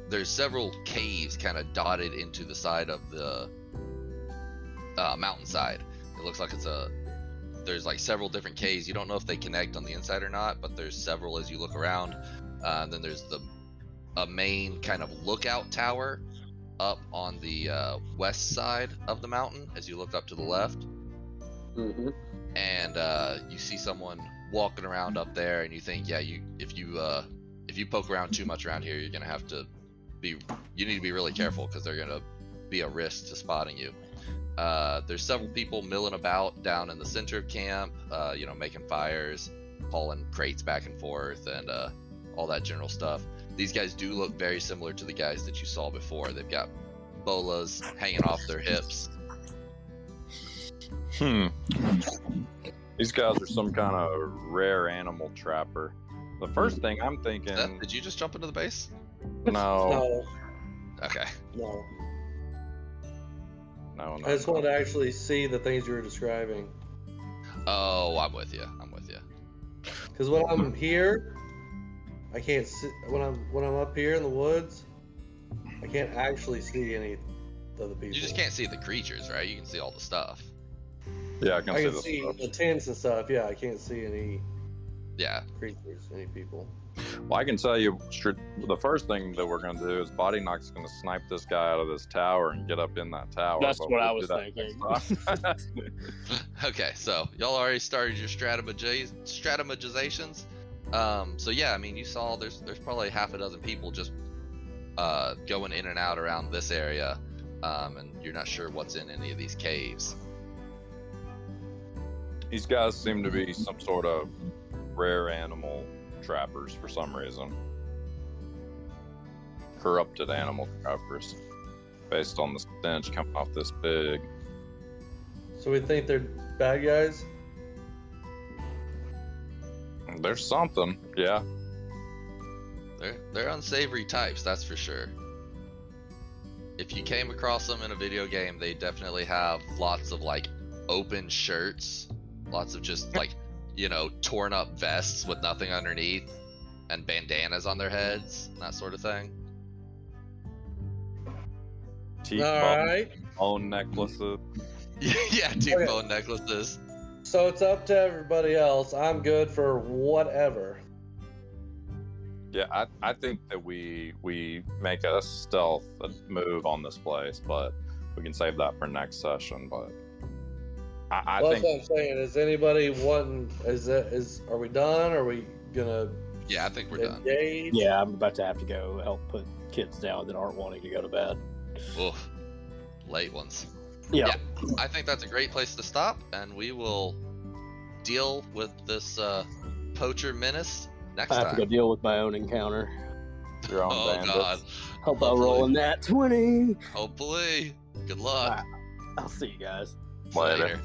there's several caves kind of dotted into the side of the mountainside. It looks like there's like several different caves. You don't know if they connect on the inside or not, but there's several as you look around. And then there's a main kind of lookout tower up on the west side of the mountain as you look up to the left. Mm-hmm. And you see someone walking around up there, and you think, yeah, if you poke around too much around here, you're gonna have to you need to be really careful, because they're gonna be a risk to spotting you. There's several people milling about down in the center of camp, making fires, hauling crates back and forth, and all that general stuff. These guys do look very similar to the guys that you saw before. They've got bolas hanging off their hips. These guys are some kind of rare animal trapper. The first thing I'm thinking... Did you just jump into the base? No. Okay. No. No. I just wanted to actually see the things you were describing. Oh, I'm with you. Because when I'm here, I can't see. When I'm up here in the woods, I can't actually see any of the people. You just can't see the creatures, right? You can see all the stuff. Yeah, I can see the tents and stuff. Yeah, I can't see any. Yeah. Creatures, any people. Well, I can tell you, the first thing that we're going to do is Body Knock's going to snipe this guy out of this tower and get up in that tower. That's what I was thinking. Okay, so y'all already started your stratagizations. So yeah, I mean, you saw there's probably half a dozen people just going in and out around this area, and you're not sure what's in any of these caves. These guys seem to be some sort of rare animal trappers for some reason. Corrupted animal trappers, based on the stench coming off this pig. So we think they're bad guys? There's something, yeah. They're unsavory types, that's for sure. If you came across them in a video game, they definitely have lots of like open shirts, lots of just like, you know, torn up vests with nothing underneath, and bandanas on their heads, that sort of thing. Teeth bone necklaces. Yeah, teeth bone necklaces. So it's up to everybody else. I'm good for whatever. Yeah, I think that we make a stealth move on this place, but we can save that for next session. But I think that's what I'm saying. Is anybody wanting? Are we done? Are we gonna? Yeah, I think we're done. Yeah, I'm about to have to go help put kids down that aren't wanting to go to bed. Oof, late ones. Yeah, I think that's a great place to stop, and we will deal with this poacher menace next time. I have to go deal with my own encounter. Your own bandits. God. Hope I roll in that 20. Hopefully. Good luck. I'll see you guys. Later.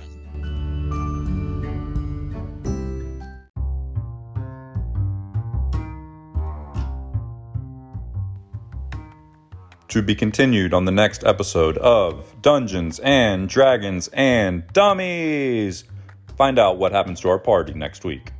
To be continued on the next episode of Dungeons and Dragons and Dummies. Find out what happens to our party next week.